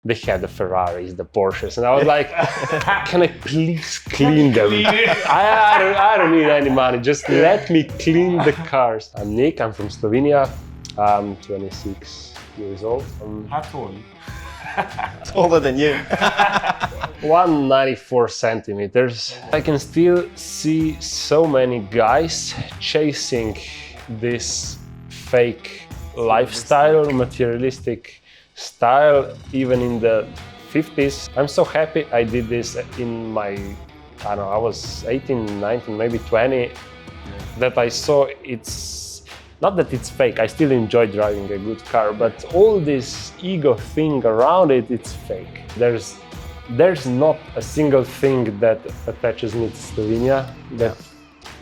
They had the Ferraris, the Porsches, and I was like, can I please clean them? I don't need any money, just let me clean the cars. I'm Nick, I'm from Slovenia, I'm 26 years old. How tall are you? Taller than you. 194 centimeters. I can still see so many guys chasing this fake lifestyle, materialistic style, even in the 50s. I'm so happy I did this in my, I don't know, I was 18, 19, maybe 20, that I saw it's, not that it's fake, I still enjoy driving a good car, but all this ego thing around it, it's fake. There's not a single thing that attaches me to Slovenia that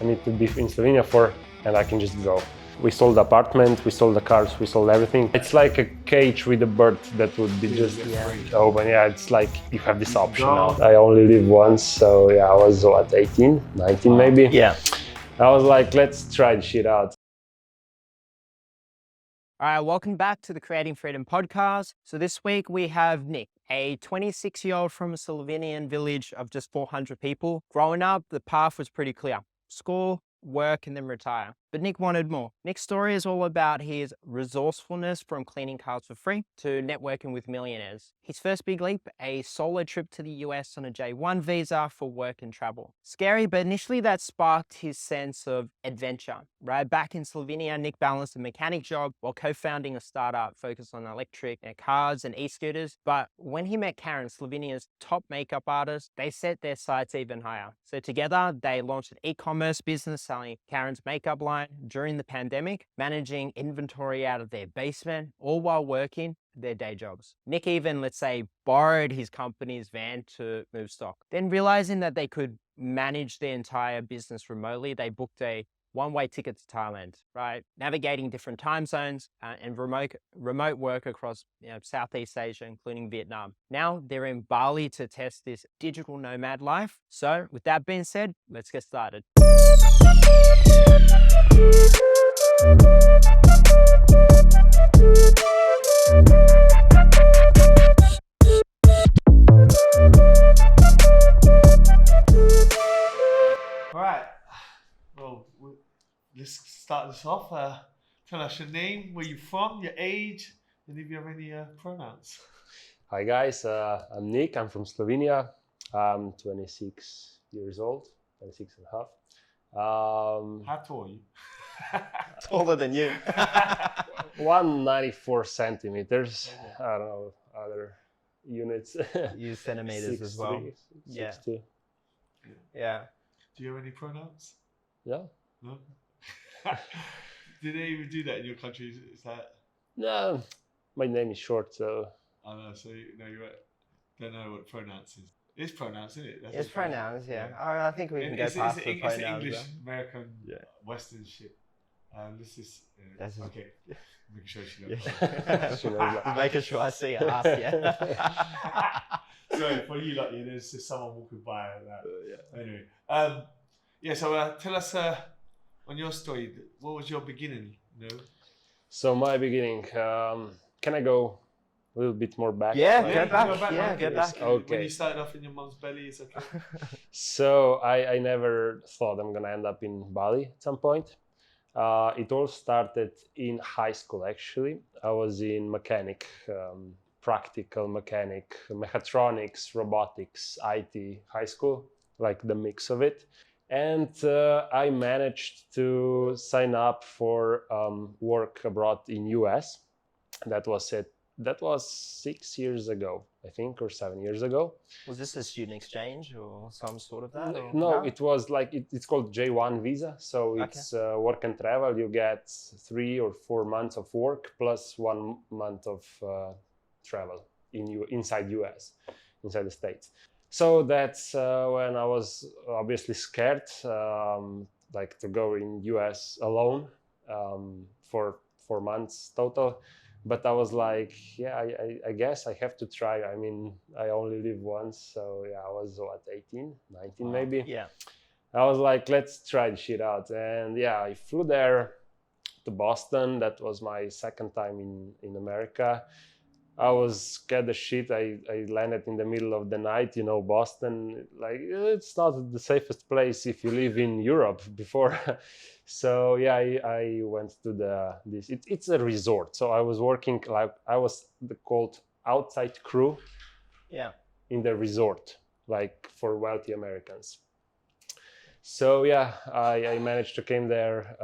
I need to be in Slovenia for, and I can just go. We sold the apartment, we sold the cars, we sold everything. It's like a cage with a bird that would be just open. Yeah, it's like you have this option now. I only live once, so yeah, I was what, 18, 19 maybe? Yeah. I was like, let's try the shit out. All right, welcome back to the Creating Freedom podcast. So this week we have Nick, a 26-year-old from a Slovenian village of just 400 people. Growing up, the path was pretty clear. School, work, and then retire. But Nick wanted more. Nick's story is all about his resourcefulness from cleaning cars for free to networking with millionaires. His first big leap, a solo trip to the US on a J1 visa for work and travel. Scary, but initially that sparked his sense of adventure, right? Back in Slovenia, Nick balanced a mechanic job while co-founding a startup focused on electric cars and e-scooters. But when he met Karin, Slovenia's top makeup artist, they set their sights even higher. So together, they launched an e-commerce business selling Karin's makeup line during the pandemic, managing inventory out of their basement, all while working their day jobs. Nick even, let's say, borrowed his company's van to move stock. Then realizing that they could manage their entire business remotely, they booked a one-way ticket to Thailand, right? Navigating different time zones and remote work across Southeast Asia, including Vietnam. Now they're in Bali to test this digital nomad life. So with that being said, let's get started. All right. Well, let's start this off. Tell us your name, where you're from, your age, and if you have any pronouns. Hi guys, I'm Nick, I'm from Slovenia. I'm 26 years old, 26 and a half. How tall are you? Taller than you. 194 centimeters. I don't know other units. Use centimeters as well. 6'3", Yeah. 6'2". Yeah. Do you have any pronouns? Yeah. No. Did they even do that in your country? Is that? No, my name is short, so. I know. So you don't know what pronouns is. It's pronouns, isn't it? It's pronouns, yeah. I think we can go past the pronouns. It's English, though. American, Western shit. This is okay. Making sure she knows. She knows that. Making sure I see her ass, yeah. So for you, like there's just someone walking by like that. Anyway, So tell us on your story. What was your beginning? You know? So my beginning. Can I go a little bit more back? Yeah, Like, go back. Yeah, go back. Okay. When you started off in your mom's belly, it's okay. So I never thought I'm gonna end up in Bali at some point. It all started in high school, actually. I was in mechanic, practical mechanic, mechatronics, robotics, IT, high school, like the mix of it. And I managed to sign up for work abroad in US. That was 6 years ago, I think, or 7 years ago. Was this a student exchange or some sort of that? Or? No, it was like, it's called J1 visa. So it's work and travel. You get 3 or 4 months of work plus 1 month of travel inside US, inside the States. So that's when I was obviously scared, like to go in US alone for 4 months total. But I was like, I guess I have to try. I mean, I only live once. So yeah, I was 18, 19 maybe. Yeah. I was like, let's try the shit out. And yeah, I flew there to Boston. That was my second time in America. I was scared as shit. I landed in the middle of the night, Boston. Like, it's not the safest place if you live in Europe before. So yeah, I went to this. It's a resort. So I was working like I was called outside crew. Yeah. In the resort, like for wealthy Americans. So yeah, I managed to came there,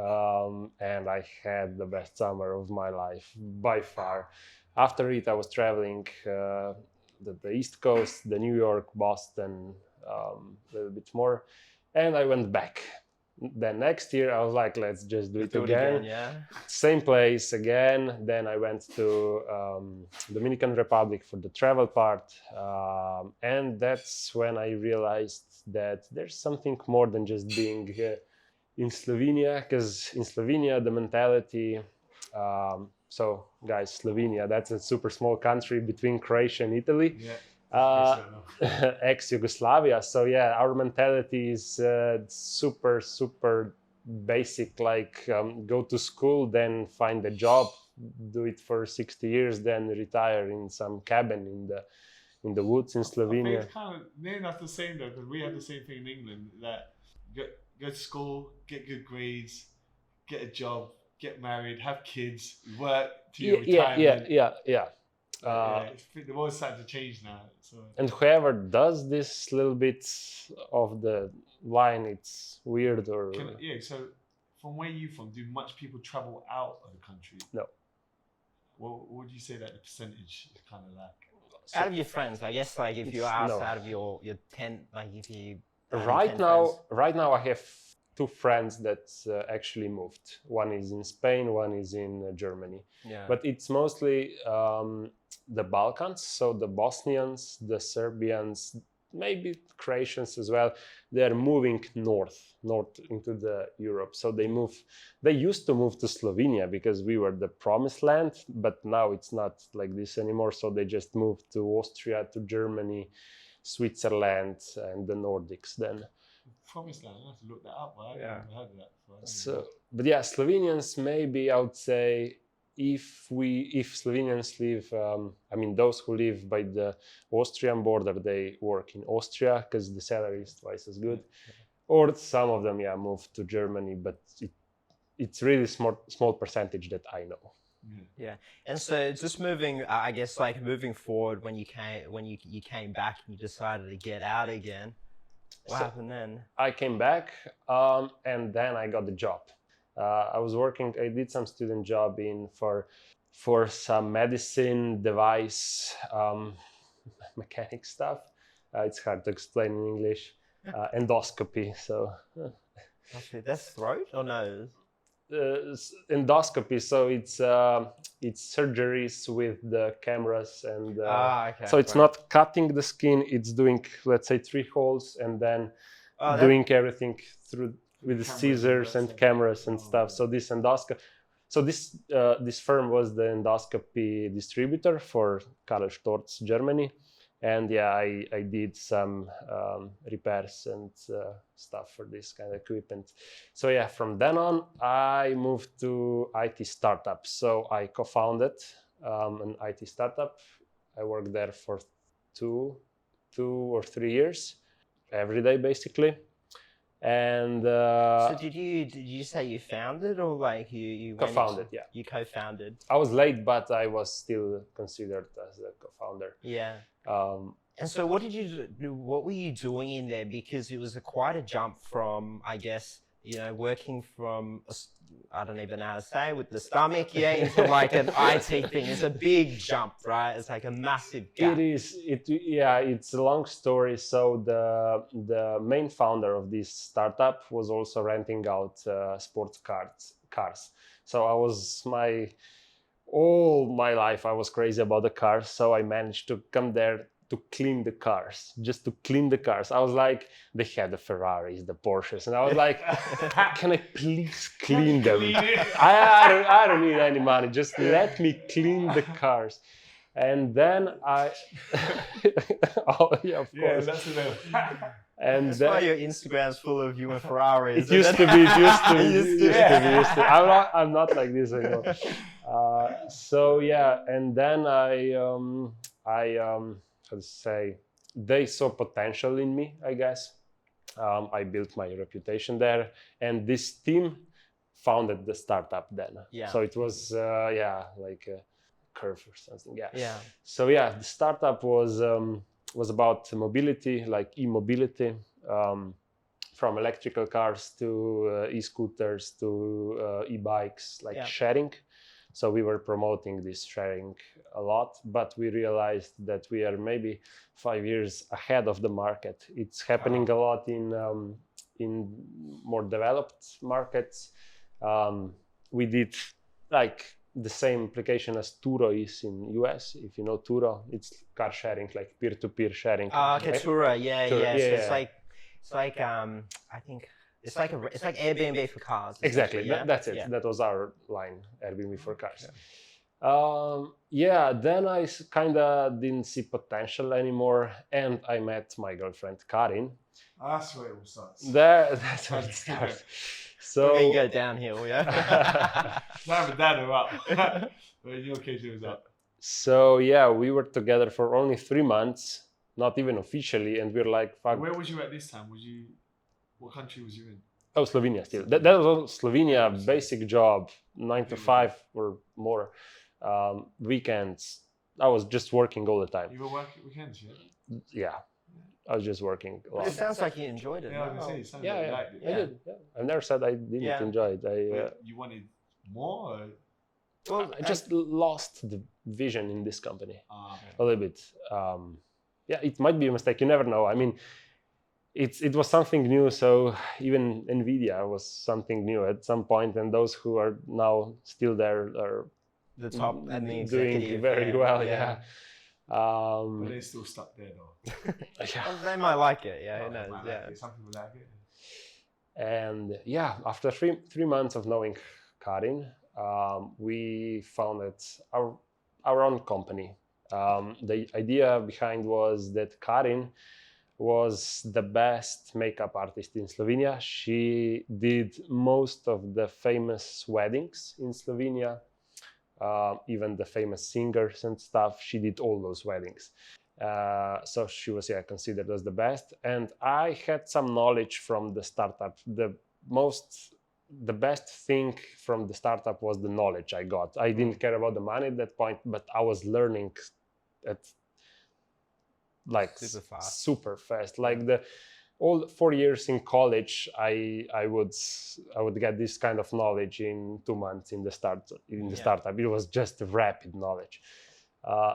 and I had the best summer of my life by far. After it, I was traveling the East Coast, the New York, Boston, a little bit more, and I went back. Then next year, I was like, let's just do it again. Yeah. Same place again. Then I went to Dominican Republic for the travel part, and that's when I realized that there's something more than just being in Slovenia, because in Slovenia the mentality, so guys, Slovenia, that's a super small country between Croatia and Italy. Yeah. Ex-Yugoslavia. So yeah, our mentality is super basic, like go to school, then find a job, do it for 60 years, then retire in some cabin in the woods in Slovenia. It's kind of near enough the same though, because we have the same thing in England, that go to school, get good grades, get a job, get married, have kids, work to your retirement. Yeah. The world's starting to change now. So. And whoever does this little bit of the line, it's weird or... So from where you from, do much people travel out of the country? No. What would you say that the percentage is kind of like? Out of your friends, I guess, like if you ask out of your 10, like if you... Right now I have 2 friends that actually moved. One is in Spain, one is in Germany. Yeah. But it's mostly the Balkans, so the Bosnians, the Serbians, maybe Croatians as well. They are moving north into the Europe. So they used to move to Slovenia because we were the promised land, but now it's not like this anymore. So they just moved to Austria, to Germany, Switzerland, and the Nordics then. Promised land, I have to look that up. I haven't heard of that before. So, but yeah, Slovenians, maybe I would say if Slovenians live, those who live by the Austrian border, they work in Austria because the salary is twice as good. Or some of them, move to Germany, but it's really small percentage that I know. Yeah, and so just moving, I guess, like moving forward, when you came back and you decided to get out again. What happened then? I came back, and then I got the job. I did some student job for some medicine device, mechanic stuff. It's hard to explain in English. Endoscopy. So. That's throat or nose? Endoscopy. So it's surgeries with the cameras and okay, so it's not cutting the skin, it's doing, let's say, 3 holes and then doing everything through with the scissors and cameras and stuff. So this endoscopy, this firm was the endoscopy distributor for Karl Storz, Germany. And I did some repairs and stuff for this kind of equipment. So from then on, I moved to IT startup. So I co-founded an IT startup. I worked there for 2 or 3 years, every day basically. And so did you say you founded or like you co-founded? You co-founded. I was late, but I was still considered as a co-founder. Yeah. And so what did you do? What were you doing in there? Because it was quite a jump from, I guess, working from, I don't even know how to say, with the stomach, into like an IT thing. It's a big jump, right? It's like a massive gap. It is. It's a long story. So the main founder of this startup was also renting out sports cars. So all my life I was crazy about the cars. So I managed to come there to clean the cars, just to clean the cars. I was like, they had the Ferraris, the Porsches, and I was like, can I please clean them? I don't need any money. Just let me clean the cars. And then I, oh yeah, of Yeah, course. that's enough. And That's then, why your Instagram's full of you and Ferraris. it used to be, it used to be, It used to be. used to be. I'm not like this anymore. So yeah, and then how to say, they saw potential in me, I guess. I built my reputation there, and this team founded the startup then. Yeah. So it was like a curve or something. Yeah. Yeah. So yeah, the startup was about mobility, like e-mobility, from electrical cars to e-scooters to e-bikes, like Yeah. sharing. So we were promoting this sharing a lot, but we realized that we are maybe 5 years ahead of the market. It's happening a lot in more developed markets. We did like the same application as Turo is in US. If you know Turo, it's car sharing, like peer-to-peer sharing. Okay, right? Tura, yeah, Tura, yeah. yeah, So yeah. it's like I think it's like Airbnb for cars. Exactly, essentially, yeah? that's it. Yeah. That was our line, Airbnb for cars. Then I kind of didn't see potential anymore, and I met my girlfriend Karin. That's where it all starts. That's where it started. So We're gonna go downhill, yeah. Neither down or up. But in your case, it was up. So yeah, we were together for only 3 months, not even officially, and we're like, fuck. Where was you at this time? What country was you in? Oh, Slovenia still. That was all Slovenia, basic job, 9 to 5 or more. Weekends, I was just working all the time. You were working weekends, yeah? Yeah, I was just working a lot. It sounds like you enjoyed it. Yeah, I was no? gonna say, it sounded Yeah, like you yeah, liked it. I did. Yeah. I never said I didn't Yeah. enjoy it. But you wanted more? Or? Well, I just lost the vision in this company Okay. a little bit. Yeah, it might be a mistake. You never know. I mean, it was something new. So even Nvidia was something new at some point, and those who are now still there are the top and the doing executive, very yeah, well. yeah. Yeah. But they're still stuck there though. Yeah. Well, they might like it, yeah. Oh, Who they knows? might Yeah. like it. Some people like it. And yeah, after three months of knowing Karin, we founded our own company. The idea behind was that Karin was the best makeup artist in Slovenia. She did most of the famous weddings in Slovenia, even the famous singers and stuff. She did all those weddings. So she was considered as the best. And I had some knowledge from the startup. The best thing from the startup was the knowledge I got. I didn't care about the money at that point, but I was learning at like super fast. Like all 4 years in college, I would get this kind of knowledge in 2 months in the startup. It was just rapid knowledge.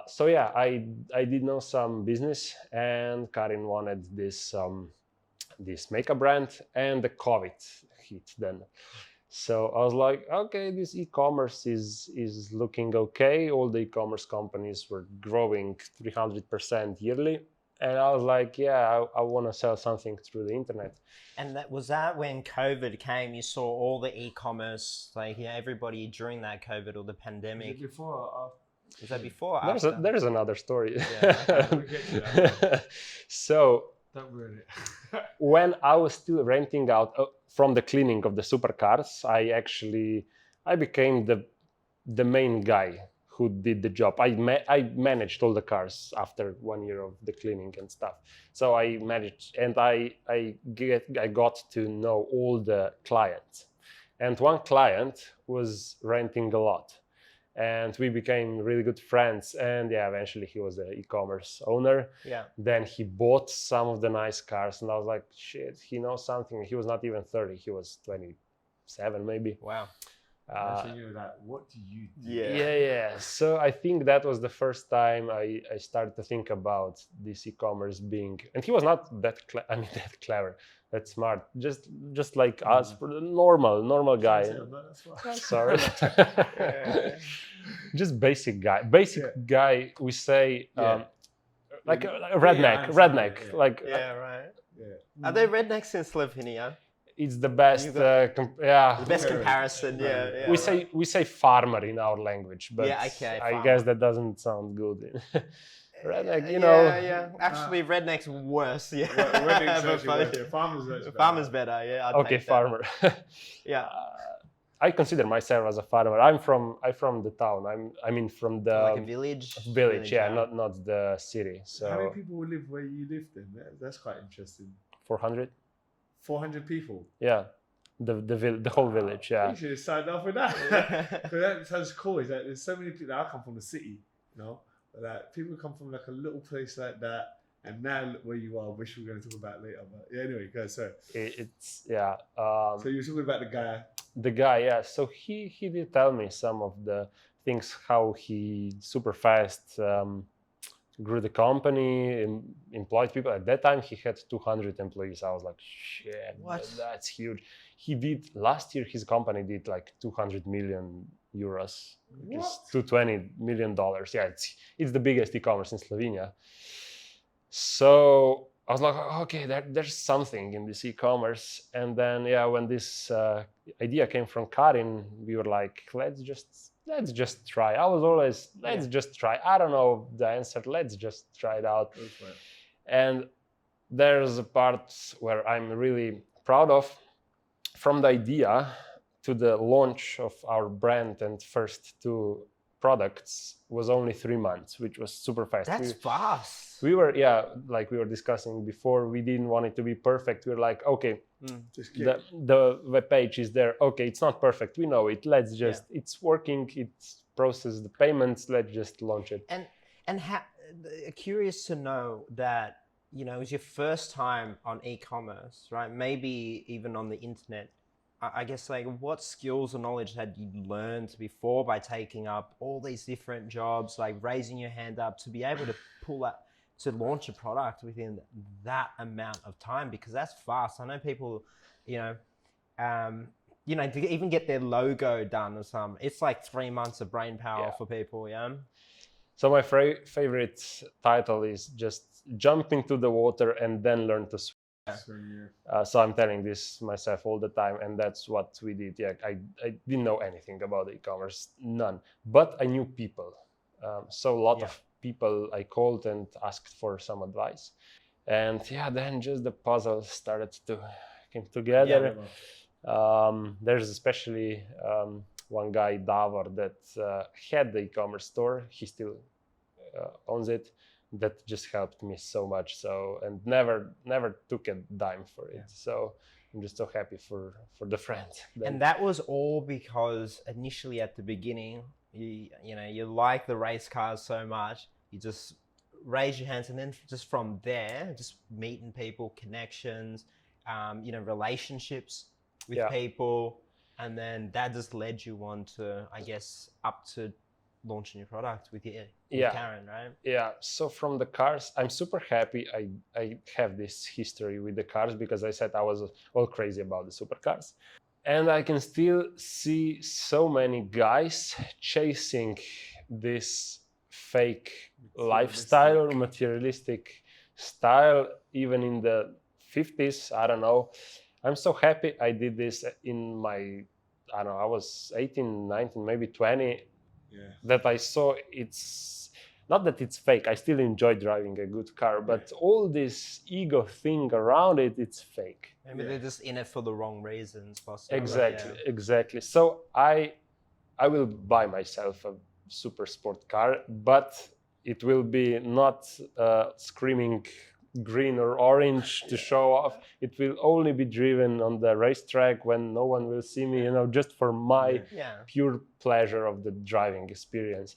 So yeah, I did know some business, and Karin wanted this makeup brand, and the COVID hit then. So I was like, okay, this e-commerce is looking okay. All the e-commerce companies were growing 300% yearly. And I was like, yeah, I want to sell something through the internet. And was that when COVID came, you saw all the e-commerce, like everybody during that COVID or the pandemic? Was it before or after? Was that before or after? There's another story. Yeah, we'll get to that. So Don't ruin it. when I was still renting out from the cleaning of the supercars, I became the main guy who did the job. I managed all the cars after 1 year of the cleaning and stuff. So I managed, and I got to know all the clients. And one client was renting a lot, and we became really good friends. And yeah, eventually he was the e-commerce owner. Yeah. Then he bought some of the nice cars, and I was like, shit, he knows something. He was not even 30, he was 27 maybe. Wow. So you were like, what do you do? Yeah. So I think that was the first time I started to think about this e-commerce being, and he was not that clever, that smart, just like us, normal guy. Sorry. Just basic guy. Guy, we say, like a redneck. Yeah. Like Yeah, right. Yeah. Are there rednecks in Slovenia? it's the best. You got- Yeah, The best Ferraris. comparison, yeah. we say farmer in our language, but Yeah, okay, I farmer. guess that doesn't sound good. Redneck, you know. Yeah. Actually, redneck's worse. Yeah. Redneck's But actually worse, yeah. Farmer's actually Farmer's better. Yeah. I'd Okay, take that. farmer. Yeah. I consider myself as a farmer. I'm from the town. I mean from the Like a village. village, yeah, not the city. How many So people will live where you live then? That's quite interesting. 400, 400 people. yeah, the whole village, yeah. You should have signed off with that. 'Cause that sounds cool. Is that there's so many people. I come from the city, you know, but like people come from like a little place like that, and now look where you are, which we're going to talk about later. But yeah, anyway, go. So It's yeah. so you were talking about the guy. The guy, yeah. So he did tell me some of the things how he super fast grew the company, employed people. At that time, he had 200 employees. I was like, shit, What? that's huge. He did last year. His company did like 200 million euros, which is $220 million. Yeah, it's the biggest e-commerce in Slovenia. So I was like, okay, there's something in this e-commerce. And then, yeah, when this idea came from Karin, we were like, let's just try. I was always, let's just try. I don't know the answer. Let's just try it out. And there's a part where I'm really proud of. From the idea to the launch of our brand and first 2 products was only 3 months, which was super fast. That's fast. We were, like we were discussing before, we didn't want it to be perfect. We were like, okay, Just keep the web page is there. Okay, it's not perfect. We know it. Let's just, it's working. It's processed the payments. Let's just launch it. And curious to know that, you know, it was your first time on e-commerce, right? Maybe even on the internet. I guess, like, what skills or knowledge had you learned before by taking up all these different jobs, like raising your hand up to be able to pull that, to launch a product within that amount of time? Because that's fast. I know people, to even get their logo done or something, it's like 3 months of brain power for people, yeah? So my favorite title is just jump into the water and then learn to swim. So I'm telling this myself all the time, and that's what we did. Yeah, I didn't know anything about e-commerce, none, but I knew people. So a lot of people I called and asked for some advice, and then just the puzzle started to come together. There's especially one guy, Davor, that had the e-commerce store. He still owns it. That just helped me so much. So, and never took a dime for it. So I'm just so happy for the friend. And that was all because initially at the beginning, you like the race cars so much, you just raise your hands, and then just from there, just meeting people, connections, relationships with people, and then that just led you on to, I guess, up to launching your product with Karin, right? Yeah. So from the cars, I'm super happy. I have this history with the cars because I said I was all crazy about the supercars, and I can still see so many guys chasing this fake lifestyle, materialistic style, even in the 50s. I don't know. I'm so happy I did this in my, I don't know, I was 18, 19, maybe 20. That I saw it's not that it's fake. I still enjoy driving a good car, but all this ego thing around it, it's fake. Maybe they're just in it for the wrong reasons, possibly. Exactly. So I will buy myself a super sport car, but it will be not screaming green or orange to show off. It will only be driven on the racetrack when no one will see me, just for my pure pleasure of the driving experience.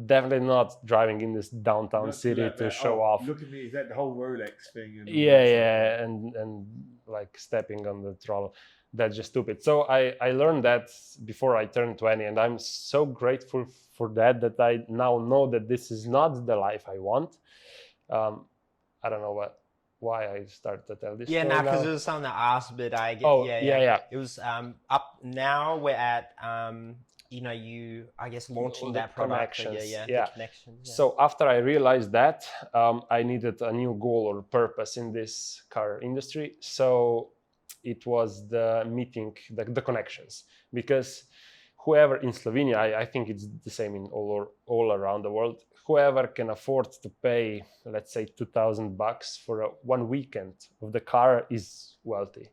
Definitely not driving in this downtown city to show off. Look at me, is that the whole Rolex thing? And like stepping on the throttle. That's just stupid. So I learned that before I turned 20, and I'm so grateful for that I now know that this is not the life I want. I don't know why I started to tell this. Because it was something that I asked, but I get. It was up now. We're at I guess launching that product. The connections. So after I realized that, I needed a new goal or purpose in this car industry. So it was the meeting, the connections, because whoever in Slovenia, I think it's the same in all around the world, whoever can afford to pay, let's say, $2,000 for one weekend of the car is wealthy.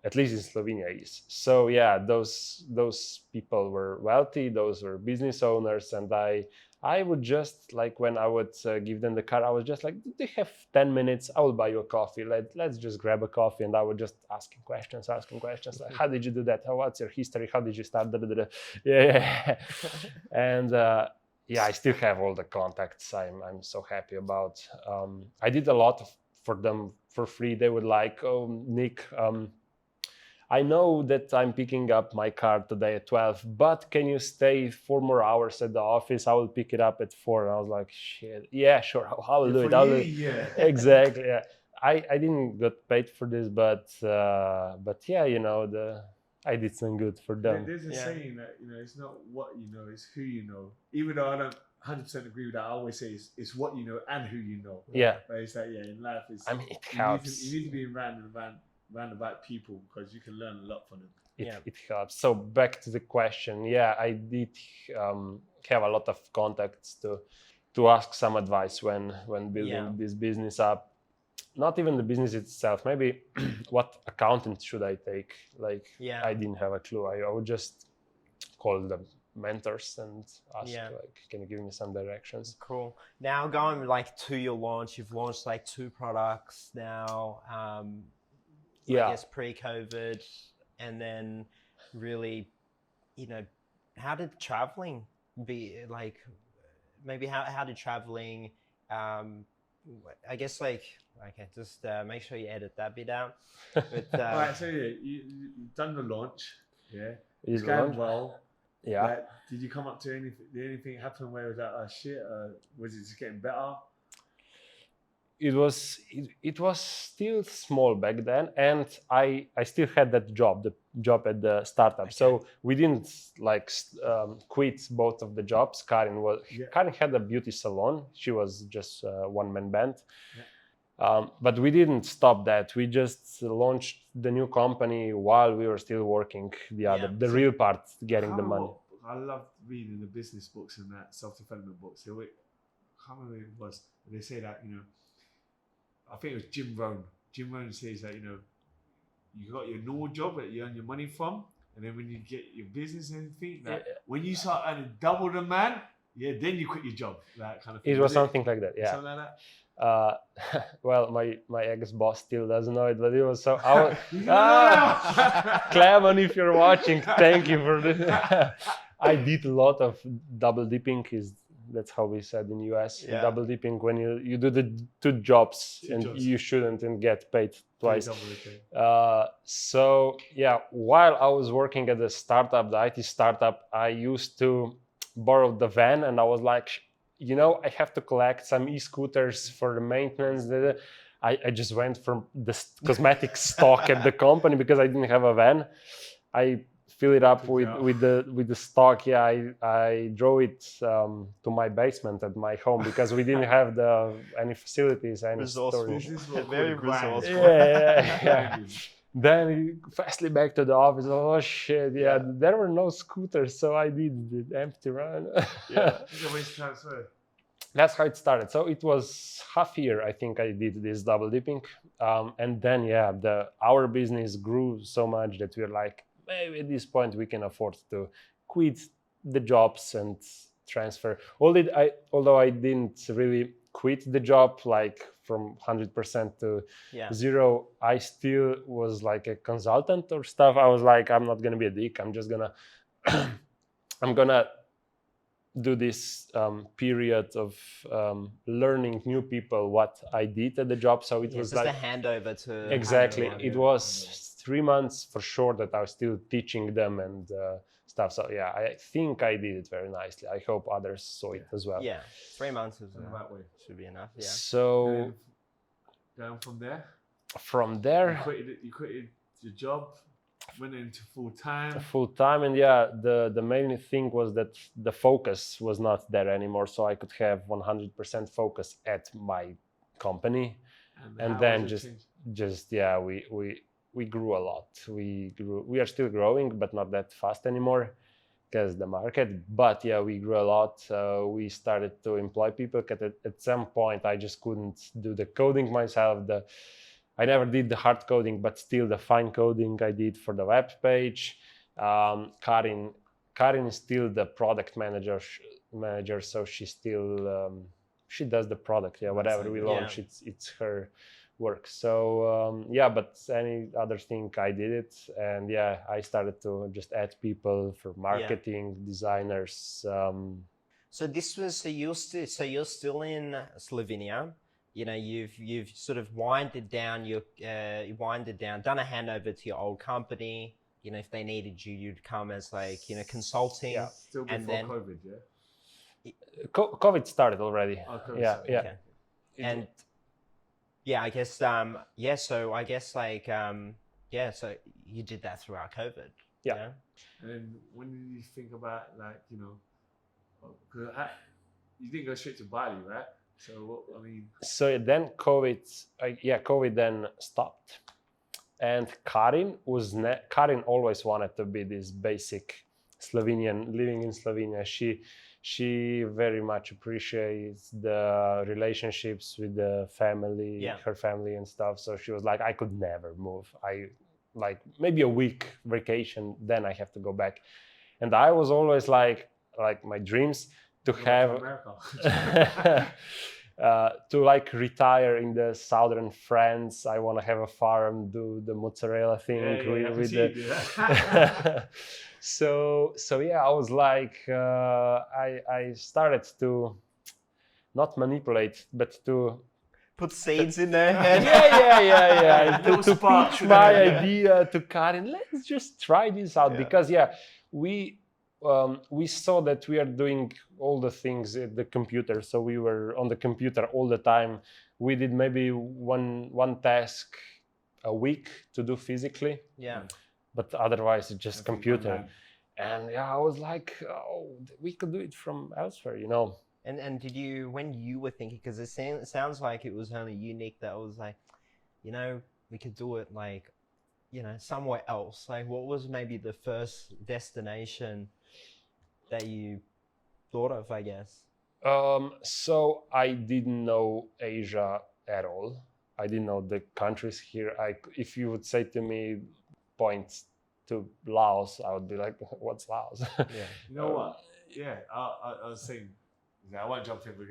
At least in Slovenia is. So yeah, those people were wealthy, those were business owners, and I would just, like, when I would give them the car, I was just like, they have 10 minutes, I will buy you a coffee. Let's just grab a coffee. And I would just asking questions. Like, how did you do that? What's your history? How did you start? Yeah. And yeah, I still have all the contacts. I'm so happy about. I did a lot for them for free. They would like, oh, Nick, I know that I'm picking up my car today at 12, but can you stay 4 more hours at the office? I will pick it up at 4. And I was like, shit, yeah, sure, I will do it. I'll do it. Yeah. Exactly. Yeah. I didn't get paid for this, but yeah, I did some good for them. There's a saying that, it's not what you know, it's who you know. Even though I don't 100% agree with that, I always say it's what you know and who you know. Yeah. But it's like, in life, it helps. You need to be around about people, because you can learn a lot from them. It helps. So back to the question, yeah, I did have a lot of contacts to ask some advice when building this business up. Not even the business itself, maybe what accountant should I take? Like, I didn't have a clue. I would just call them mentors and ask, like, can you give me some directions? Cool. Now going like to your launch, you've launched like 2 products now. I guess pre-COVID, and then really, how did traveling be like? Maybe how did traveling? I guess like, okay, just make sure you edit that bit out. But all right, so you've done the launch, it's The going launch? well. Yeah. Like, did you come up to anything? Did anything happen where it was like, oh shit? Was it just getting better? It was still small back then, and I still had that job, at the startup. Okay. So we didn't quit both of the jobs. Karin had a beauty salon. She was just a one-man band. Yeah. But we didn't stop that. We just launched the new company while we were still working the real part, getting the money. I loved reading the business books and that self-development books. I can't remember who it was. They say that, I think it was Jim Rohn. Jim Rohn says that, you got your normal job that you earn your money from, and then when you get your business and everything, when you start earning double the man, then you quit your job. That kind of thing. It was something like that, yeah. Something like that? Well, my ex-boss still doesn't know it, but it was so... Clement, if you're watching, thank you for this. I did a lot of double dipping. That's how we said in US. Yeah. Double dipping, when you do the 2 jobs you shouldn't and get paid twice. So yeah, while I was working at the startup, the IT startup, I used to borrow the van, and I was like, I have to collect some e-scooters for the maintenance. I just went from the cosmetic stock at the company because I didn't have a van. I fill it up with the stock. Yeah, I drove it to my basement at my home because we didn't have any facilities, any storage. Very resourceful. Yeah. Then fastly back to the office. Oh shit! Yeah, there were no scooters, so I did the empty run. That's how it started. So it was half year, I think, I did this double dipping, and then our business grew so much that we're like, maybe at this point we can afford to quit the jobs and transfer. Although I didn't really quit the job like from 100% to 0, I still was like a consultant or stuff. I was like, I'm not gonna be a dick. I'm just gonna I'm gonna do this period of learning new people what I did at the job. So it was just like a handover to it was 3 months for sure that I was still teaching them and stuff. So yeah, I think I did it very nicely. I hope others saw it as well. Yeah, 3 months should be enough. Yeah. So down from there, you quitted your job, went into full time, and the main thing was that the focus was not there anymore. So I could have 100% focus at my company, and then we grew a lot. We are still growing, but not that fast anymore because the market. But yeah, we grew a lot. We started to employ people. At some point, I just couldn't do the coding myself. I never did the hard coding, but still the fine coding I did for the web page. Karin is still the product manager, so she still she does the product. Yeah, whatever we launch, it's her work. So yeah, but any other thing I did it, and yeah, I started to just add people for marketing, designers. So this was you're still in Slovenia. You know, you've sort of winded down, done a handover to your old company. You know, if they needed you, you'd come as like, you know, consulting. Yeah. Still before COVID, yeah? COVID started already. Oh, COVID yeah, started. yeah. Okay. And yeah, I guess, so I guess like, so you did that throughout COVID. Yeah. You know? And then when did you think about, like, you know, because you didn't go straight to Bali, right? So, I mean... So then COVID then stopped. And Karin always wanted to be this basic Slovenian, living in Slovenia. She very much appreciates the relationships with the family, her family and stuff. So she was like, I could never move. I like maybe a week vacation, then I have to go back. And I was always like my dreams to have to like retire in the southern France. I want to have a farm, do the mozzarella thing with the so yeah, I was like I started to not manipulate but to put seeds in their head. yeah to pitch my idea to Karin. Let's just try this out because we saw that we are doing all the things at the computer. So we were on the computer all the time. We did maybe one task a week to do physically. Yeah. But otherwise it's just computer. And yeah, I was like, oh, we could do it from elsewhere, you know. And did you, when you were thinking, because it sounds like it was only unique, that was like, you know, we could do it like, you know, somewhere else. Like, what was maybe the first destination that you thought of, I guess? So I didn't know Asia at all. I didn't know the countries here. If you would say to me, point to Laos, I would be like, what's Laos? Yeah. You know what? Yeah, I was saying, I won't jump in, but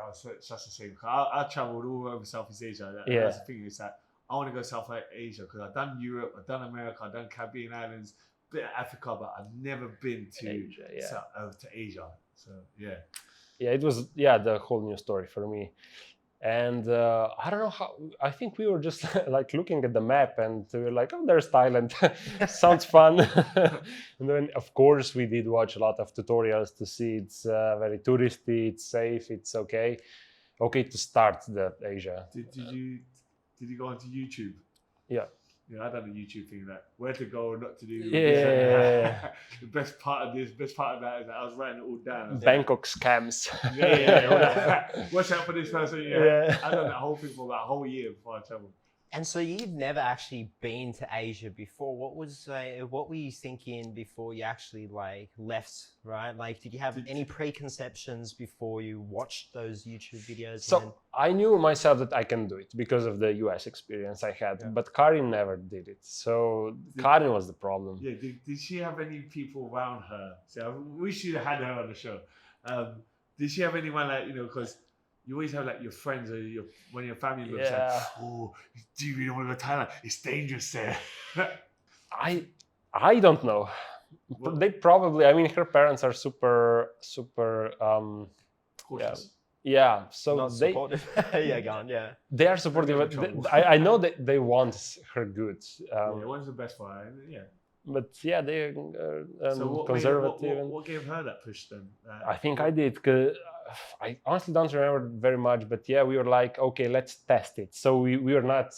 I was such the same. I traveled all over Southeast Asia. That's the thing, is that I want to go South Asia because I've done Europe, I've done America, I've done Caribbean islands, bit of Africa, but I've never been to Asia. So yeah. Yeah, it was the whole new story for me. And I don't know how, I think we were just like looking at the map and we were like, oh, there's Thailand. Sounds fun. And then, of course, we did watch a lot of tutorials to see it's very touristy, it's safe, it's okay to start the Asia. Did you go onto YouTube? Yeah. Yeah, I done the YouTube thing, like where to go, not to do. Yeah. The best part of that is that I was writing it all down. Bangkok scams. Watch out for this person. Yeah. I done that whole thing for about a whole year before I traveled. And so you've never actually been to Asia before. What were you thinking before you actually like left, right? Like, did you have any preconceptions before you watched those YouTube videos? So I knew myself that I can do it because of the US experience I had, but Karin never did it. So Karin was the problem. Yeah, did she have any people around her? So we should have had her on the show. Did she have anyone like, you know, because you always have like your friends or when your family looks like, oh, do you really want to go to Thailand? It's dangerous there. I don't know. What? They probably, I mean, her parents are super cautious. Yeah, so not supportive. They are supportive. I know that they want her good. One's the best for her. Yeah. But yeah, they're so conservative. What gave her that push then? I think I did. Cause I honestly don't remember very much, but yeah, we were like, okay, let's test it. So we were not,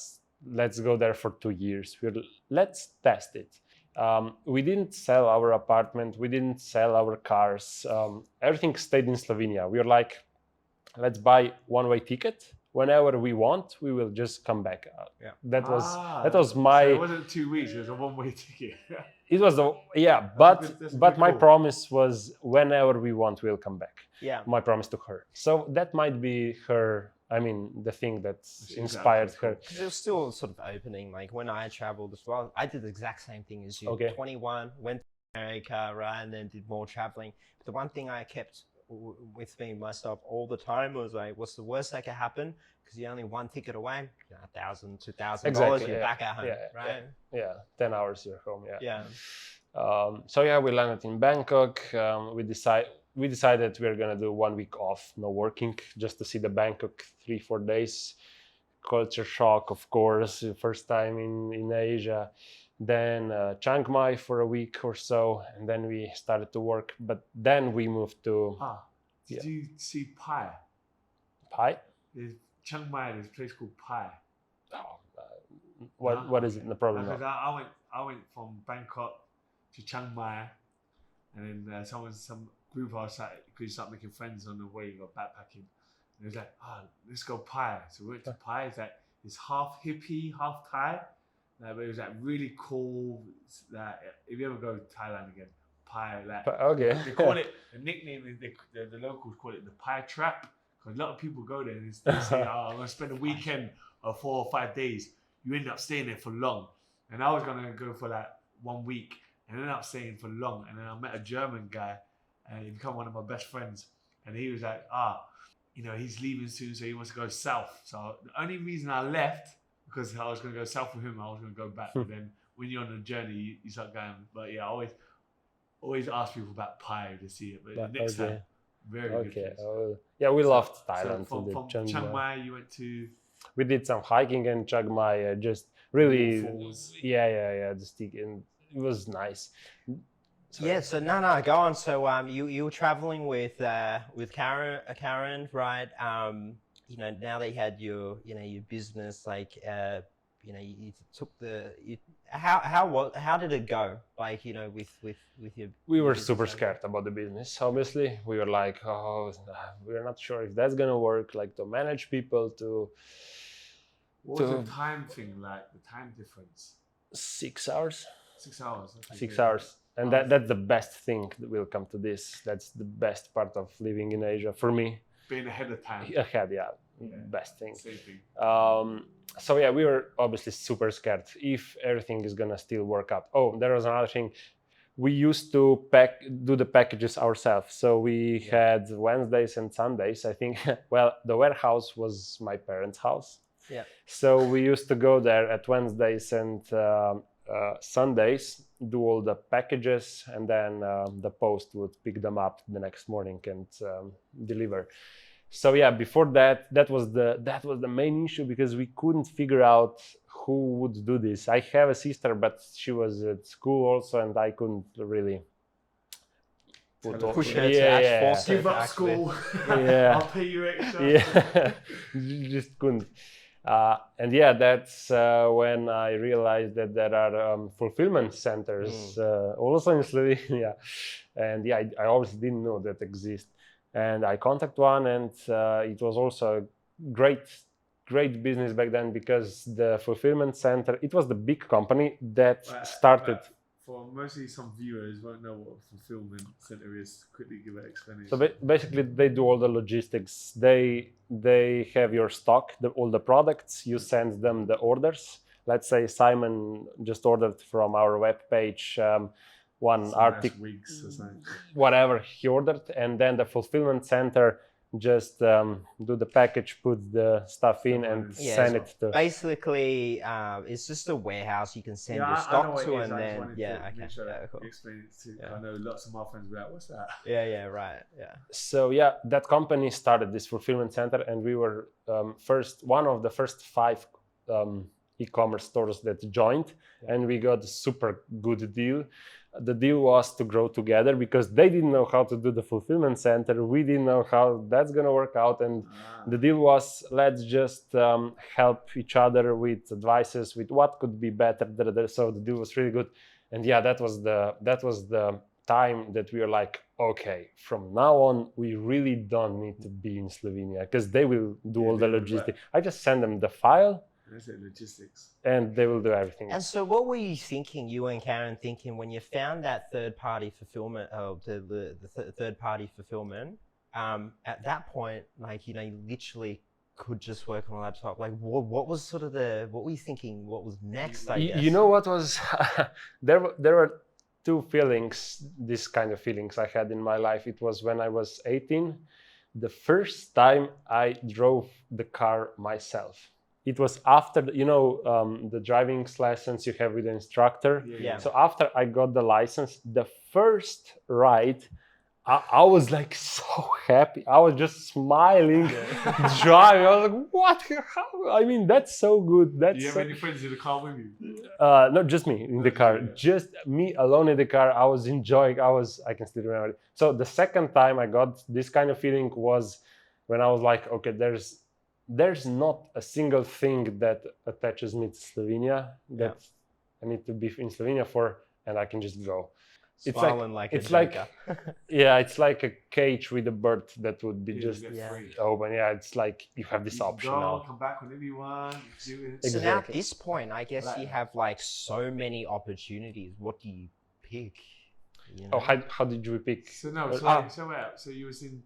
let's go there for 2 years. Let's test it. We didn't sell our apartment. We didn't sell our cars. Everything stayed in Slovenia. We were like, let's buy one-way ticket. whenever we want, we will just come back. Yeah. That was my. So it wasn't 2 weeks. It was a one-way ticket. It was a That's but my cool. promise was whenever we want, we'll come back. Yeah. My promise to her. So that might be her. I mean, the thing that Exactly. inspired her. Because it was still sort of opening. Like when I traveled as well, I did the exact same thing as you. Okay. 21, went to America, right, and then did more traveling. But the one thing I kept with me myself all the time was like, what's the worst that could happen? Because you're only one ticket away, $1,000, $2,000, Exactly, you're yeah. back at home, Yeah, right? Yeah, 10 hours you're home. Yeah. Yeah. So yeah, we landed in Bangkok. We decided we're gonna do 1 week off, no working, just to see the Bangkok 3-4 days. Culture shock, of course, first time in Asia. Then Chiang Mai for a week or so, and then we started to work. But then we moved to Did you see Pai? Pai. There's Chiang Mai. There's a place called Pai. Oh, what is it? No problem. Because I went from Bangkok to Chiang Mai, and then some group of us could start making friends on the way of backpacking. And it was like, let's go Pai. So we went to Pai. It's like it's half hippie, half Thai. But it was like really cool. That if you ever go to Thailand again, Pai. Like Okay. they call it, the nickname is the locals call it the Pai Trap, because a lot of people go there and they say, I'm gonna spend a weekend or 4 or 5 days. You end up staying there for long. And I was gonna go for like 1 week and ended up staying for long. And then I met a German guy and he became one of my best friends. And he was like, he's leaving soon, so he wants to go south. So the only reason I left, because I was going to go south with him, I was going to go back. But then when you're on a journey, you start going. But yeah, I always ask people about Pai to see it. But next time, very good place. Yeah, we loved So Thailand. from Chiang Mai, you went to... We did some hiking in Chiang Mai, just really... Waterfalls. Yeah, and it was nice. Yeah, so no, go on. So you were traveling with Karin, right? Now that you had your business, like you took how did it go? Like with your. We were business super like scared about the business. Obviously, we were like, we're not sure if that's gonna work. Like to manage people to. What was the time thing like? The time difference? 6 hours. 6 hours. Okay, 6 yeah. hours. And that's the best thing that will come to this. That's the best part of living in Asia for me. Being ahead of time. Ahead, best thing. Same thing. So yeah, we were obviously super scared if everything is gonna still work out. Oh, there was another thing. We used to do the packages ourselves. So we had Wednesdays and Sundays, I think. Well, the warehouse was my parents' house. Yeah. So we used to go there at Wednesdays and Sundays, do all the packages, and then the post would pick them up the next morning and deliver. So yeah, before that was the main issue, because we couldn't figure out who would do this. I have a sister, but she was at school also, and I couldn't really push her to force her Give up to school. Yeah. I'll pay you extra. Yeah, just couldn't. And yeah, that's when I realized that there are fulfillment centers also in Slovenia. And yeah, I obviously didn't know that exist. And I contacted one, and it was also a great business back then, because the fulfillment center, it was the big company that started. For mostly some viewers won't know what a fulfillment center is, quickly give an explanation. So basically, they do all the logistics. They have your stock, all the products. You send them the orders. Let's say Simon just ordered from our webpage one article, wigs or something. whatever he ordered, and then the fulfillment center just do the package, put the stuff in, and send it to. Basically, it's just a warehouse you can send your stock to, and then cool. Explain it to. I know lots of my friends will be like, "What's that?" Right. So yeah, that company started this fulfillment center, and we were one of the first 5 e-commerce stores that joined, and we got a super good deal. The deal was to grow together, because they didn't know how to do the fulfillment center. We didn't know how that's going to work out. And the deal was, let's just help each other with advices, with what could be better. So the deal was really good. And yeah, that was the time that we were like, okay, from now on, we really don't need to be in Slovenia because they will do all the they will, logistics. I just send them the file That's it, logistics. and they will do everything. And so, what were you thinking, you and Karin, thinking when you found that third-party fulfillment, third-party fulfillment? At that point, like, you know, you literally could just work on a laptop. Like, what was sort of what were you thinking? What was next? I guess. You know what was there were two feelings, this kind of feelings I had in my life. It was when I was 18, the first time I drove the car myself. It was after the driving license you have with the instructor. Yeah. So after I got the license, the first ride, I was like so happy. I was just smiling, driving. I was like, "What? How? I mean, that's so good." Do you have any friends in the car with you? Not just me in the car, Yeah. just me alone in the car. I was enjoying. I can still remember it. So the second time I got this kind of feeling was when I was like, okay, there's not a single thing that attaches me to Slovenia that I need to be in Slovenia for, and I can just go. Smiling it's like it's like a cage with a bird that would be just open. Yeah, it's like you have this option now. Come back whenever you want. Do it. So now at this point, I guess you have like so many opportunities. What do you pick? You know? Oh, how did you pick? So so you was in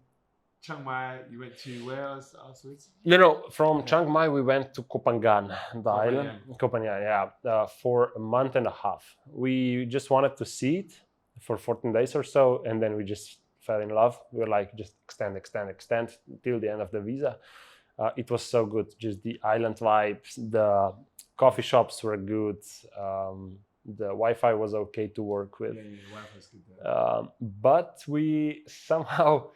Chiang Mai. You went to where else afterwards? From Chiang Mai we went to Phangan, the island. Phangan, for a month and a half. We just wanted to see it for 14 days or so, and then we just fell in love. We were like, just extend till the end of the visa. It was so good. Just the island vibes, the coffee shops were good. The Wi-Fi was okay to work with. Yeah, Wi-Fi's good there. But we somehow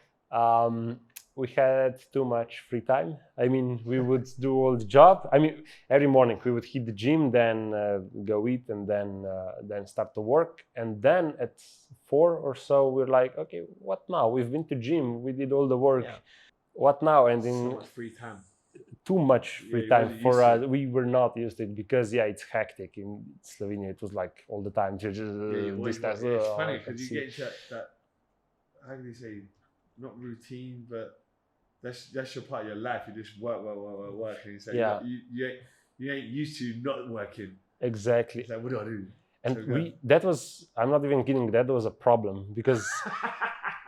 we had too much free time. I mean, we would do all the job. I mean, every morning we would hit the gym, then go eat, and then start to work. And then at 4 or so, we're like, okay, what now? We've been to gym, we did all the work. Yeah. What now? And so much free time. Too much free time for us. We were not used to it because it's hectic in Slovenia. It was like all the time. Just it's funny because you get into that. How can you say? Not routine, but that's your part of your life. You just work, and it's like you ain't used to not working. Exactly. It's like, what do I do? And I'm not even kidding, that was a problem because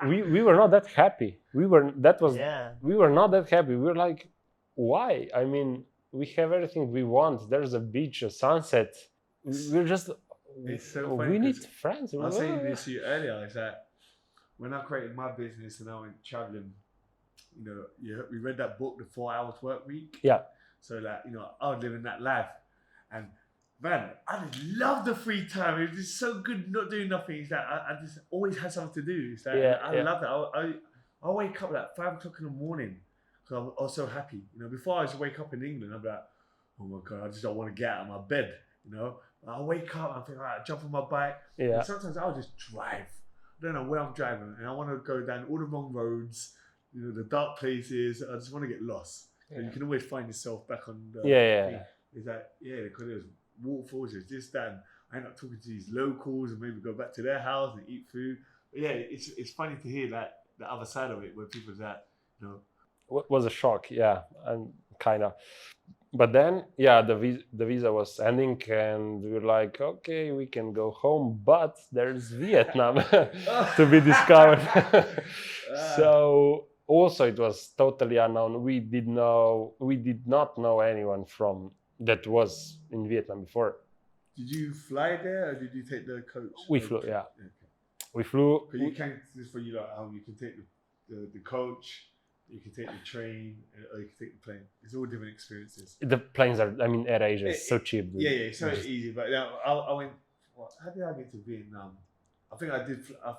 we were not that happy. We were not that happy. We were like, why? I mean, we have everything we want. There's a beach, a sunset. We're just it's so funny we need friends. I was saying this to you earlier, is that when I created my business and I went traveling, we read that book, The 4 Hours Work Week. Yeah. So that, I was living that life. And man, I just love the free time. It was just so good not doing nothing. It's like I just always had something to do. It's like, I love that. I wake up at 5 o'clock in the morning because I was so happy. Before I used to wake up in England, I'd be like, oh my God, I just don't want to get out of my bed. I wake up and I think, all right, jump on my bike. Yeah. And sometimes I'll just drive. I don't know where I'm driving, and I want to go down all the wrong roads, the dark places. I just want to get lost. And you can always find yourself back on the thing. It's like, because it was waterfalls, it was this, that, and I end up talking to these locals and maybe go back to their house and eat food. But it's funny to hear that the other side of it, where people's at, What was a shock, and kind of. But then, the visa was ending, and we were like, okay, we can go home, but there's Vietnam to be discovered. So also it was totally unknown. We did not know anyone from that was in Vietnam before. Did you fly there, or did you take the coach? We flew, yeah. Okay. We flew. You can, just for you, you can take the coach. You can take the train, or you can take the plane. It's all different experiences. The planes are, Air Asia is so cheap. So easy. But I went, how did I get to Vietnam? I think I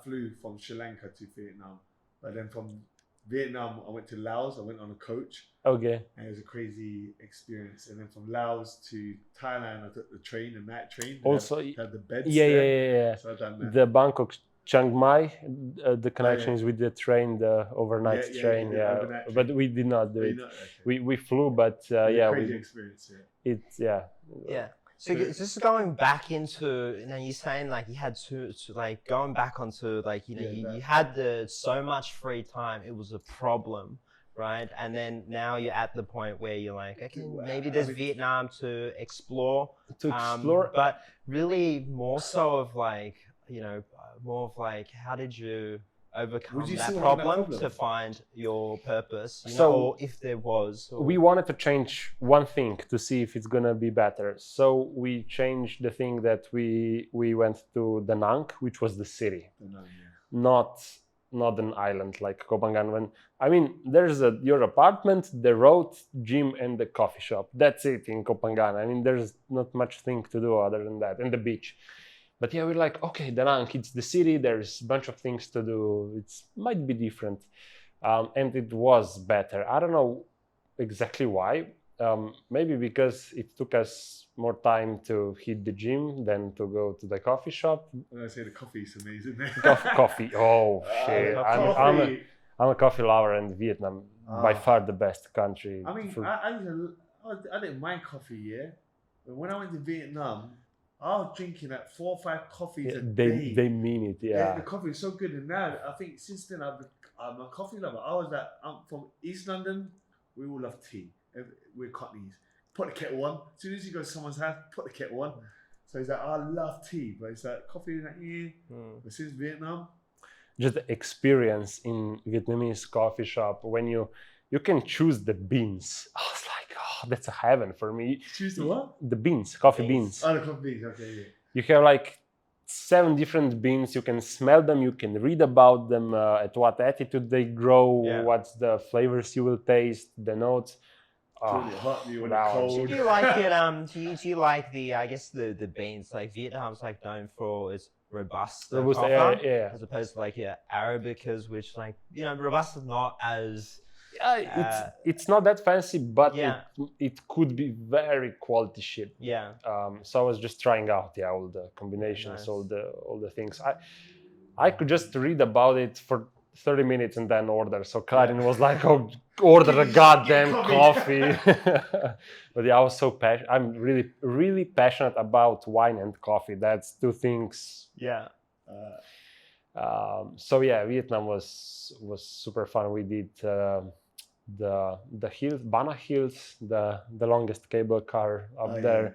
flew from Sri Lanka to Vietnam. But then from Vietnam, I went to Laos. I went on a coach. Okay. And it was a crazy experience. And then from Laos to Thailand, I took the train, the night train. Also, had the beds there. So I've done that. The Bangkok Chiang Mai, the connection is with the train, the overnight train. Overnight but we did not do it. Okay. We flew, but crazy experience. It's Yeah. So just going back into, you know, you're saying like you had to like going back onto like, you know, you had so much free time, it was a problem, right? And then now you're at the point where you're like, okay, maybe there's Vietnam to explore. But really more so of like, you know, more of like, how did you overcome that problem to find your purpose, you know, or if there was? Or... We wanted to change one thing to see if it's gonna be better. So we changed the thing that we went to Da Nang, which was the city, not an island like Phangan. There's your apartment, the road, gym, and the coffee shop. That's it in Phangan. I mean, there's not much thing to do other than that, and the beach. But yeah, we're like, okay, Da Nang, it's the city, there's a bunch of things to do, it might be different. And it was better. I don't know exactly why. Maybe because it took us more time to hit the gym than to go to the coffee shop. When I say the coffee is amazing. Coffee, oh shit. I'm a coffee lover, and Vietnam, by far the best country. I mean, I didn't mind coffee, yeah? But when I went to Vietnam, I was drinking like 4 or 5 coffees a day. They mean it, yeah. The coffee is so good, and now I think since then I'm a coffee lover. I'm from East London. We all love tea. We're Cockneys. Put the kettle on. As soon as you go to someone's house, put the kettle on. So he's like, I love tea, but it's like coffee is like, yeah. But since Vietnam, just the experience in Vietnamese coffee shop when you can choose the beans. I was like, oh, that's a heaven for me. Choose the what? The beans, coffee beans. Oh, the coffee beans. Okay, yeah. You have like 7 different beans. You can smell them. You can read about them, at what altitude they grow, what's the flavors you will taste, the notes. Really hot, you when it's cold. Do you like it? Do you like the? I guess the beans. Like Vietnam's like known for its Robusta, yeah. As opposed to like Arabicas, which like, you know, Robusta's not as it's not that fancy, but it could be very quality shit. Yeah. So I was just trying out all the combinations, all the things. I could just read about it for 30 minutes and then order. So Karin was like, "Oh, order a goddamn coffee." But yeah, I was so passionate. I'm really, really passionate about wine and coffee. That's 2 things. Yeah. So yeah, Vietnam was super fun. We did the hills, Bana Hills, the longest cable car up there,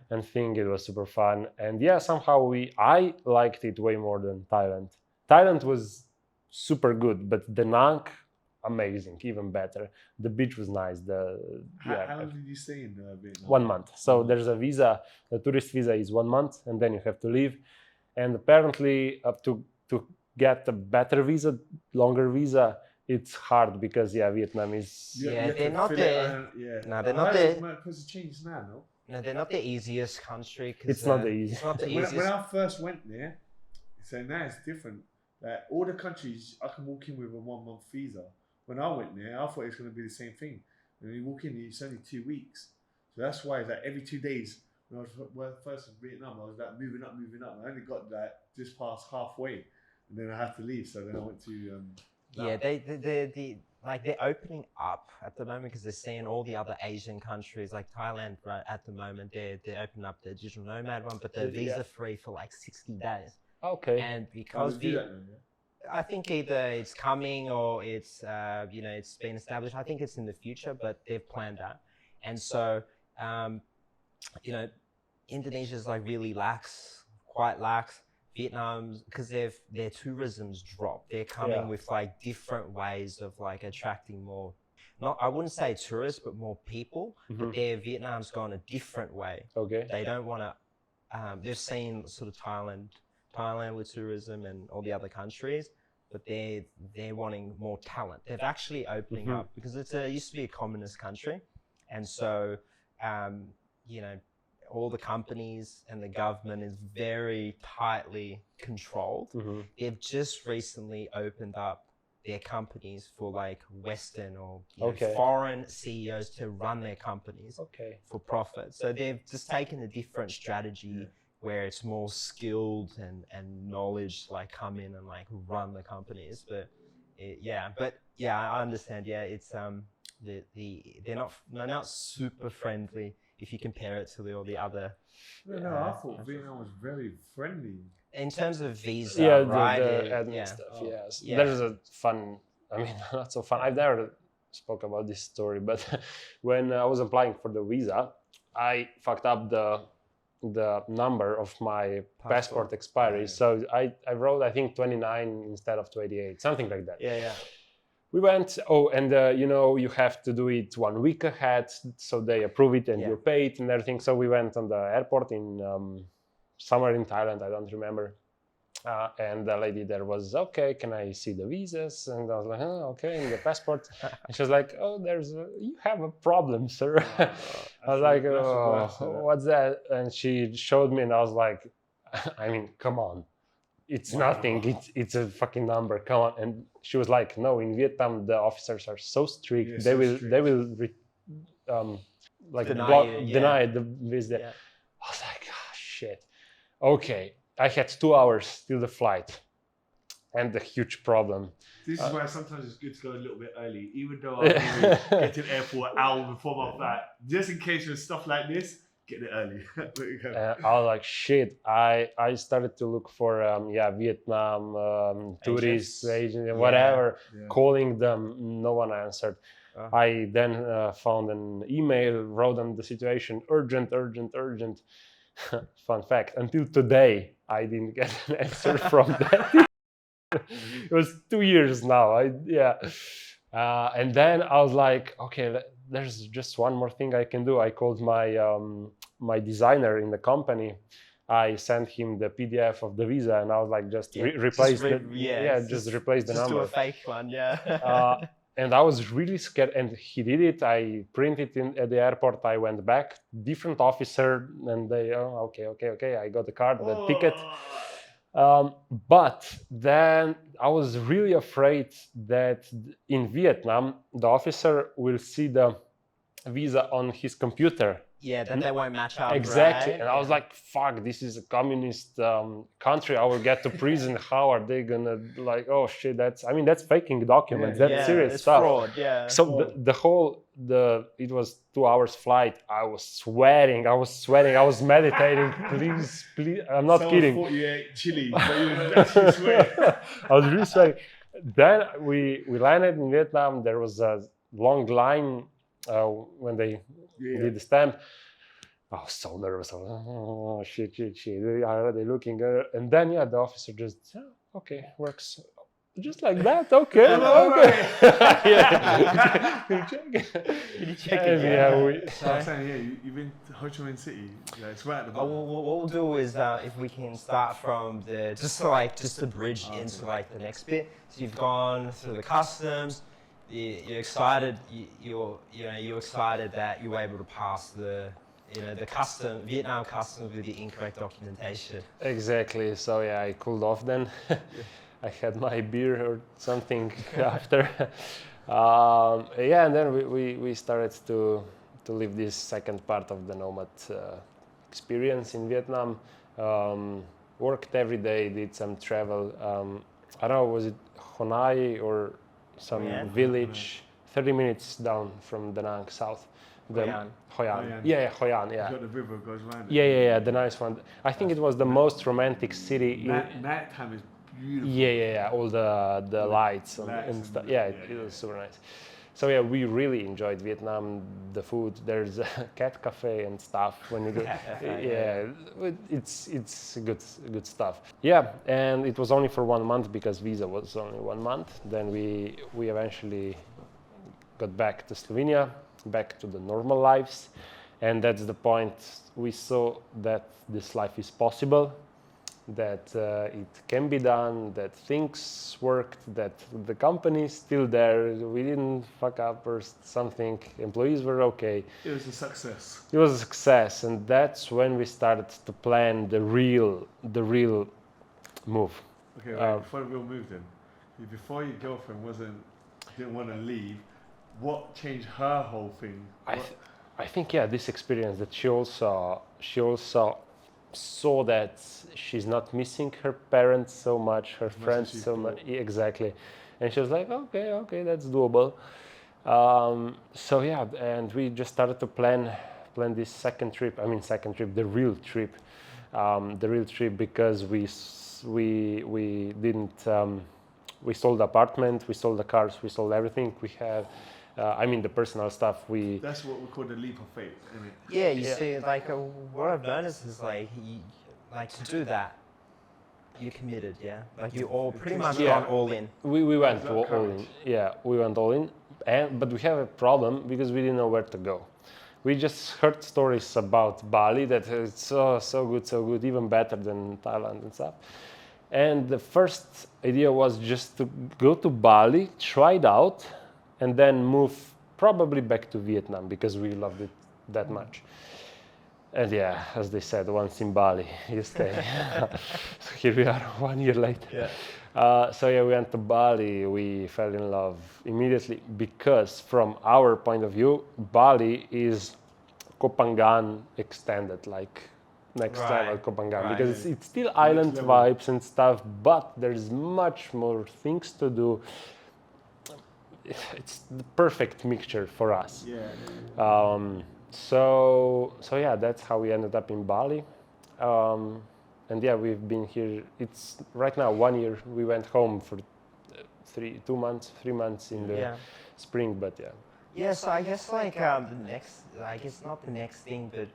and think it was super fun. And yeah, somehow I liked it way more than Thailand. Thailand was super good, but Da Nang, amazing, even better. The beach was nice. How long did you stay in Vietnam? 1 month. So there's a visa. The tourist visa is 1 month, and then you have to leave. And apparently, up to get a better visa, longer visa, it's hard because Vietnam is. They're not the. No, they're not the. Because it changed now, no. No, they're not the easiest country. It's not the easiest. It's not the easiest. When I first went there, so now it's different. Like all the countries, I can walk in with a 1 month visa. When I went there, I thought it was going to be the same thing. And you walk in, it's only 2 weeks. So that's why it's like every 2 days. When I was first in Vietnam, I was like moving up. I only got like just past halfway, and then I had to leave. So then I went to. They're opening up at the moment because they're seeing all the other Asian countries like Thailand. Right at the moment, they're opening up the digital nomad one, but they're visa free for like 60 days. Okay. And because I think either it's coming or it's it's been established. I think it's in the future, but they've planned that. And so Indonesia's like really quite lax. Vietnam's, because their tourism's dropped. They're coming with like different ways of like attracting more. I wouldn't say tourists, but more people. Mm-hmm. But Vietnam's gone a different way. Okay. They don't want to. They've seen sort of Thailand with tourism and all the other countries, but they're wanting more talent. They're actually opening up because it used to be a communist country, and so all the companies and the government is very tightly controlled. They've just recently opened up their companies for like Western or foreign CEOs to run their companies for profit. So they've just taken a different strategy where it's more skilled and knowledge like come in and like run the companies. But I understand. Yeah, it's they're not super friendly if you compare it to all the other. No, I thought Vietnam was very friendly. In terms of visa, Yeah, right? the admin yeah. stuff. Oh. Yes, Yeah. there's a fun. I mean, not so fun. I've never spoke about this story, but when I was applying for the visa, I fucked up the number of my passport expiry. Yeah. So I wrote, I think, 29 instead of 28, something like that. Yeah. We went, and you have to do it 1 week ahead, so they approve it and you pay it and everything. So we went on the airport in somewhere in Thailand, I don't remember. And the lady there was, okay, can I see the visas? And I was like, oh, okay, and the passport. And she was like, oh, you have a problem, sir. I was like, oh, what's that? And she showed me, and I was like, I mean, come on. It's nothing. It's a fucking number. Come on. And she was like, no, in Vietnam, the officers are so strict. Yeah, they will deny the visa. Yeah. I was like, oh, shit. Okay. I had 2 hours till the flight, and a huge problem. This is why sometimes it's good to go a little bit early, even though I get to the airport an hour before my flight. Just in case there's stuff like this, get it early. I was like, shit. I started to look for Vietnam tourist agent, whatever, calling them. No one answered. I then found an email, wrote on the situation, urgent. Fun fact, until today, I didn't get an answer from that. It was 2 years now. And then I was like, okay, there's just one more thing I can do. I called my designer in the company. I sent him the PDF of the visa, and I was like, just replace the number. Do a fake one, And I was really scared, and he did it. I printed it at the airport. I went back, different officer, and they, okay. I got the card, the ticket. But then I was really afraid that in Vietnam, the officer will see the visa on his computer. Yeah, then they won't match up. Exactly. Right? And I was like, fuck, this is a communist country. I will get to prison. How are they gonna, like, oh shit, that's faking documents. That's serious stuff. Fraud, So it was 2 hours flight. I was sweating. I was meditating. Please, I'm not kidding. Thought you ate chili, but you were actually sweating. I was really sweating. Then we landed in Vietnam. There was a long line when they did the stamp. I was so nervous. I was like, oh shit. Are they looking? And then the officer just, okay, works. Just like that, okay. Can you check it? So I'm saying, you've been to Ho Chi Minh City. It's right at the bottom. What we'll do is, if we can start from just the bridge into like the next bit. So you've gone through the customs. You're excited. You're excited that you were able to pass the Vietnam customs with the incorrect documentation. Exactly. So I cooled off then. I had my beer or something after. And then we started to live this second part of the Nomad experience in Vietnam. Worked every day, did some travel. I don't know, was it Honai or some village 30 minutes down from Da Nang south. Hoi An. Yeah, Hoi An, yeah. You got the river goes around it. Yeah, the nice one. I think it was the most romantic city. Nighttime is beautiful. Yeah, all the lights and stuff. Yeah, it was super nice. So we really enjoyed Vietnam. The food, there's a cat cafe and stuff. When you go, it's good stuff. Yeah, and it was only for 1 month because visa was only 1 month. Then we eventually got back to Slovenia, back to the normal lives, and that's the point. We saw that this life is possible, that it can be done, that things worked, that the company is still there, we didn't fuck up or something, employees were okay. It was a success. It was a success, and that's when we started to plan the real move. Okay, before the real move then, before your girlfriend didn't want to leave, what changed her whole thing? I think this experience that she also saw that she's not missing her parents so much, her friends so much. Exactly. And she was like, okay, that's doable. So yeah, and we just started to plan this second trip. I mean, second trip, the real trip, because we didn't. We sold the apartment, we sold the cars, we sold everything. We have, I mean, the personal stuff. That's what we call the leap of faith, isn't it? Yeah, you see, like what I've noticed is like, like to do that, you're committed, yeah. Like you all pretty much Yeah. gone all in. We went Like all in. courage. Yeah, we went all in, but we have a problem because we didn't know where to go. We just heard stories about Bali that it's so good, even better than Thailand and stuff. And the first idea was just to go to Bali, try it out, and then move probably back to Vietnam because we loved it that much. And yeah, as they said, once in Bali, you stay. So here we are 1 year later. Yeah. So yeah, we went to Bali. We fell in love immediately because, from our point of view, Bali is Phangan extended, like next Right, level Phangan, right. because it's still island level. vibes and stuff, but there's much more things to do. It's the perfect mixture for us. Yeah. So yeah, that's how we ended up in Bali. And yeah, we've been here. It's right now 1 year. We went home for 3 months in the Yeah. spring, but yeah. Yeah, so I guess like the next, I guess not the next thing, but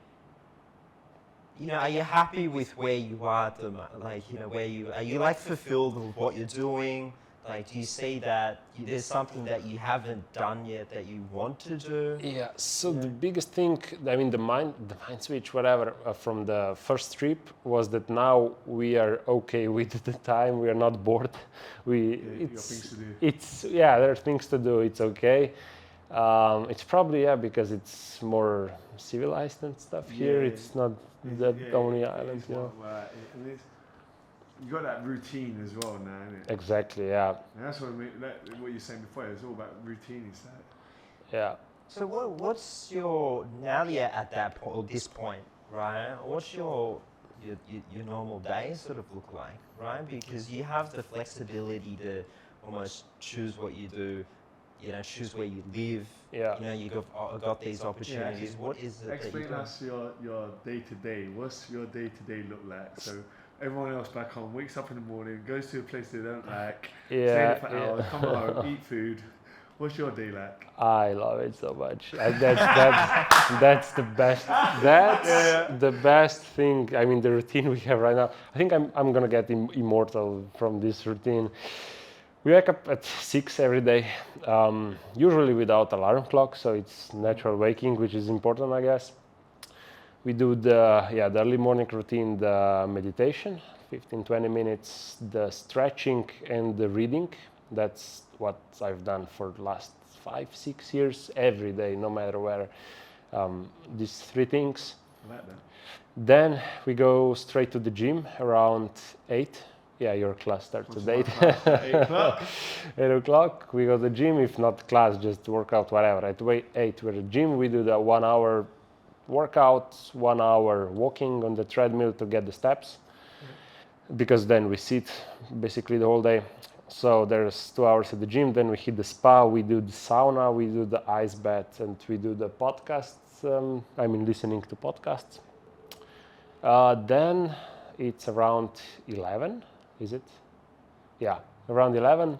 you know, are you happy with where you are at the like, you know, are you like fulfilled with what you're doing? Like, do you see that there's something that you haven't done yet that you want to do? Yeah. So the biggest thing, I mean, the mind switch, whatever, from the first trip was that now we are okay with the time. We are not bored. You got things to do. There are things to do. It's okay. It's probably because it's more civilized and stuff here. Yeah. It's not that only island, it's you know. more, and it's, you got that routine as well now, innit? Exactly. Yeah. And that's what what you were saying before. It's all about routine. It's like, Yeah. So what's your, now that you're at that point, or this point, right? What's your normal day sort of look like, right? Because you have the flexibility to almost choose what you do, you know, choose where you live. Yeah. You know, you got these opportunities. actually, What is it that you explain do? us your day to day. What's your day to day look like? So everyone else back home wakes up in the morning, goes to a place they don't like, stay there for hours, come home, eat food. What's your day like? I love it so much. That's the best. That's the best thing. I mean, the routine we have right now. I think I'm gonna get immortal from this routine. We wake up at 6 every day, usually without alarm clock, so it's natural waking, which is important, I guess. We do the early morning routine, the meditation, 15-20 minutes, the stretching and the reading. That's what I've done for the last 5-6 years, every day, no matter where. These 3 things. I like that. Then we go straight to the gym around 8. Yeah, your class starts at 8. 8 o'clock. 8 o'clock, we go to the gym. If not class, just workout, whatever. At 8, we're at the gym. We do the 1 hour workout, 1 hour walking on the treadmill to get the steps, because then we sit basically the whole day. So there's 2 hours at the gym. Then we hit the spa. We do the sauna. We do the ice bath, and we do the podcasts. Listening to podcasts. Then it's around 11. Is it? Yeah, around 11.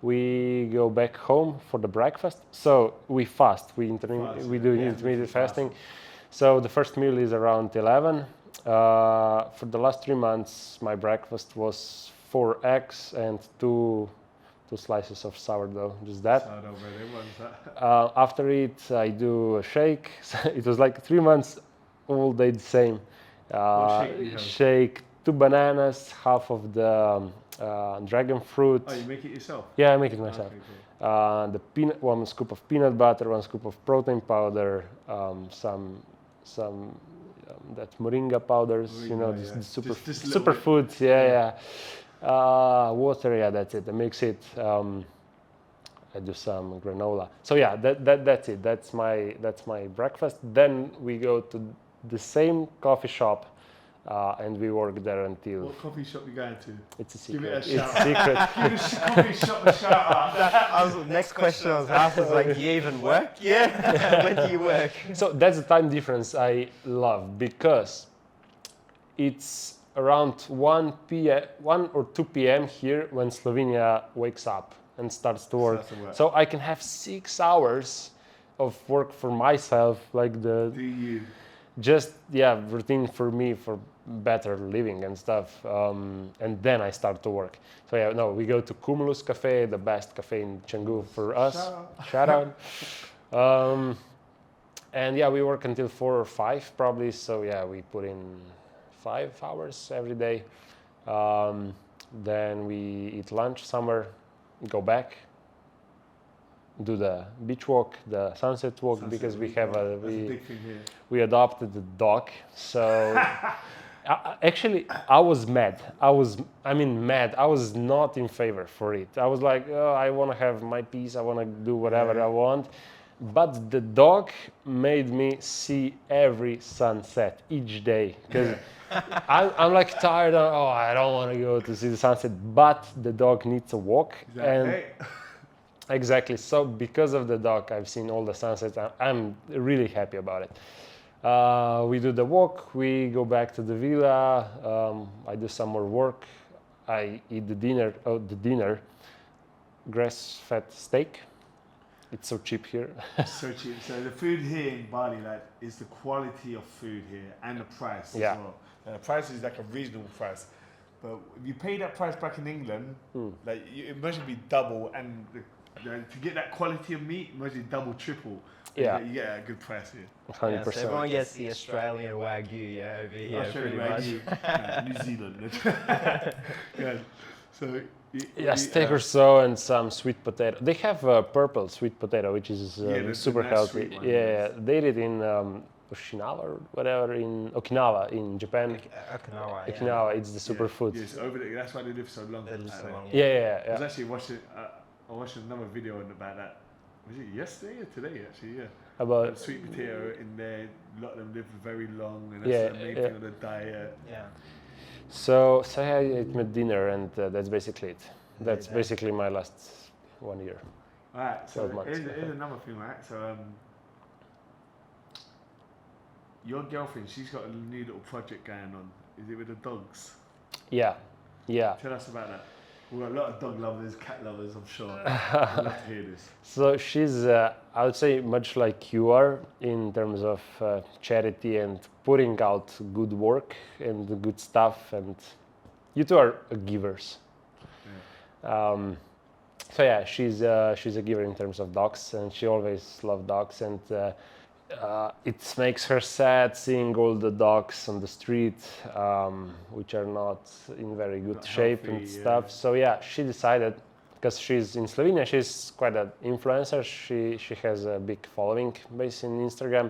We go back home for the breakfast. So we fast. We do intermittent fasting. So the first meal is around 11. For the last 3 months, my breakfast was 4 eggs and two slices of sourdough. Just that. Sourdough bread, everyone's that. After it, I do a shake. It was like 3 months, all day the same. What shake do you have? Shake, 2 bananas, half of the dragon fruit. Oh, you make it yourself? Yeah, I make it myself. Okay, cool. 1 scoop of peanut butter, 1 scoop of protein powder, some that moringa powders, Moringa, yeah. the super Just a little bit. superfoods. Yeah. Water, yeah, that's it. I mix it. I do some granola. So yeah, that's it. That's my breakfast. Then we go to the same coffee shop and we work there until. What coffee shop you going to? It's a Give it secret. a It's shout. secret. Give this coffee shop a shout out. Next question I was asked was like, do you even work? Yeah. When do you work? So that's the time difference I love, because it's around 1 or 2 p.m. here when Slovenia wakes up and starts to work. Starts to work. So I can have 6 hours of work for myself, like Do you? just routine for me for better living and stuff, and then I start to work. So we go to Cumulus Cafe, the best cafe in Chiang for us. Shout out. And we work until 4 or 5 probably. So we put in 5 hours every day. Then we eat lunch somewhere, go back, do the beach walk, the sunset walk, because we have That's a big thing here. we adopted a dog. So actually, I was mad. I was not in favor for it. I was like, oh, I want to have my peace. I want to do whatever I want. But the dog made me see every sunset each day, because I'm like tired. I don't want to go to see the sunset. But the dog needs a walk, and exactly. So because of the dog, I've seen all the sunsets. I'm really happy about it. We do the walk. We go back to the villa. I do some more work. I eat the dinner. Grass-fed steak. It's so cheap here. So cheap. So the food here in Bali, is the quality of food here and the price as well. And the price is like a reasonable price. But if you pay that price back in England, it must be double, and to get that quality of meat, it must be double, triple. Yeah. You get a good price here. 100%. So everyone gets the Australian Wagyu over here, Australian pretty much. New Zealand. So steak or so, and some sweet potato. They have purple sweet potato, which is super nice healthy. sweet one, They did in Okinawa or whatever, in Okinawa in Japan. Okinawa, it's the superfood. Yes, over there. That's why they live so long. They live so long. I was actually watching. I watched another video about that. Was it yesterday or today? Actually, About sweet potato in there. A lot of them live very long, and that's the main thing of the diet. Yeah. So I ate my dinner, and that's basically it. That's basically my last 1 year. All right. So 12 months. here's another thing, right? So your girlfriend, she's got a new little project going on. Is it with the dogs? Yeah. Tell us about that. We've got a lot of dog lovers, cat lovers, I'm sure. I'd love to hear this. So she's, I would say, much like you are in terms of charity and putting out good work and the good stuff. And you two are givers. Yeah. She's a giver in terms of dogs, and she always loved dogs. And it makes her sad seeing all the dogs on the street, which are not in very good shape healthy, and stuff. So she decided, because she's in Slovenia, she's quite an influencer. She has a big following base in Instagram.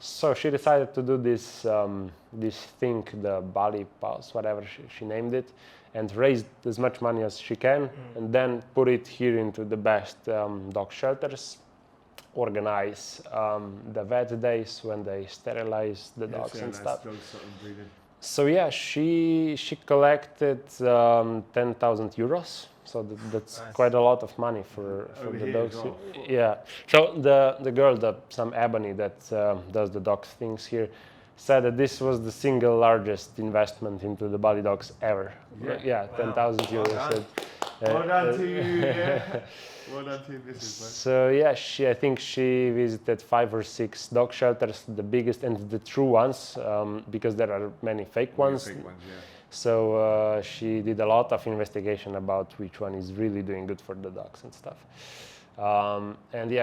So she decided to do this thing, the Bali Pulse, whatever she named it, and raised as much money as she can, and then put it here into the best dog shelters. Organize the vet days when they sterilize the dogs and stuff. So she collected 10,000 euros. So that's nice. Quite a lot of money for the dogs. Well. Yeah. So the girl, some Ebony that does the dog things here, said that this was the single largest investment into the Bali dogs ever. Yeah, 10,000 euros. Well done to you. Well done to you, Mrs. So I think she visited 5 or 6 dog shelters, the biggest and the true ones, because there are many fake ones. So she did a lot of investigation about which one is really doing good for the dogs and stuff.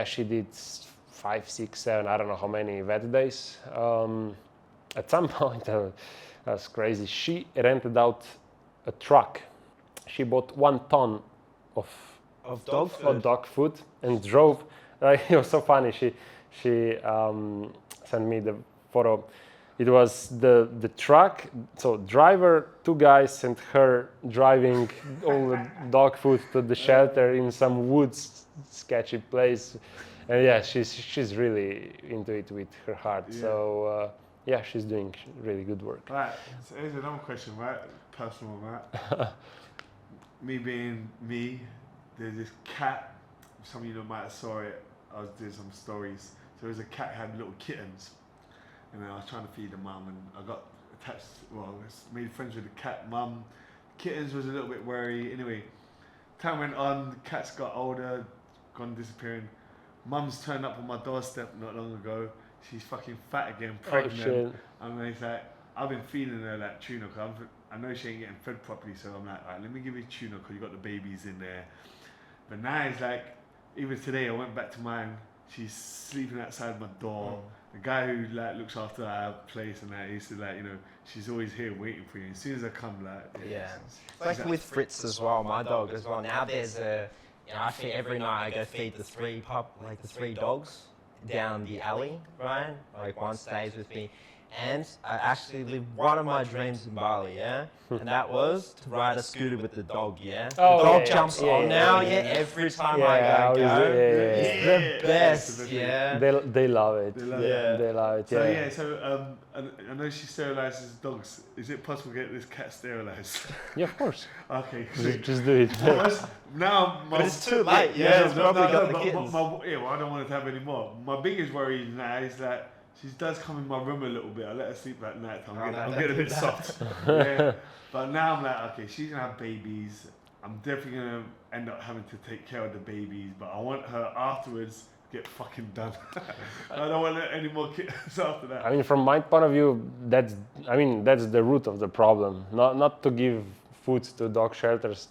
She did 5, 6, 7, I don't know how many vet days. At some point, that's crazy. She rented out a truck. She bought 1 ton of dog food and drove. It was so funny. She sent me the photo. It was the truck, so driver, 2 guys, and her driving all the dog food to the shelter in some woods, sketchy place. And she's really into it with her heart. Yeah. So yeah, she's doing really good work. Right, so here's another question, right? Personal one, right? Me being me, there's this cat. Some of you might have saw it. I was doing some stories. So there's a cat had little kittens, and then I was trying to feed the mum, and I got attached. Well, I made friends with the cat mum. Kittens was a little bit worried. Anyway, time went on. The cats got older, gone disappearing. Mum's turned up on my doorstep not long ago. She's fucking fat again, pregnant. Oh, shit. And it's like, I've been feeding her like tuna, because I know she ain't getting fed properly, so I'm like, alright, let me give you tuna, because you got the babies in there. But now it's like, even today I went back to mine, she's sleeping outside my door. The guy who like looks after our place and that, he used to like, you know, she's always here waiting for you. As soon as I come, like, Yeah. Like with Fritz as well, my dog as well. Now there's a, you know, I feed every night. I go feed the three dogs down the alley, right? Like one stays with me. And I actually lived one of my dreams in Bali, yeah? And that was to ride a scooter with the dog, yeah? Oh, The dog yeah, jumps yeah, on yeah, now, yeah. yeah? Every time Yeah, I yeah, go. yeah. It's the best, yeah? They love it. They love it. They love it. So Yeah. yeah, so I know she sterilises dogs. Is it possible to get this cat sterilised? Yeah, of course. Okay. Just do it. Now, But it's too late, yeah? It's probably got the but kittens. yeah, well, I don't want it to have any more. My biggest worry now is that she does come in my room a little bit. I let her sleep at night. I'm getting a bit soft. Yeah. But now I'm like, okay, she's gonna have babies. I'm definitely gonna end up having to take care of the babies, but I want her afterwards to get fucking done. I don't want any more kids after that. I mean, from my point of view, that's the root of the problem. Not to give food to dog shelters.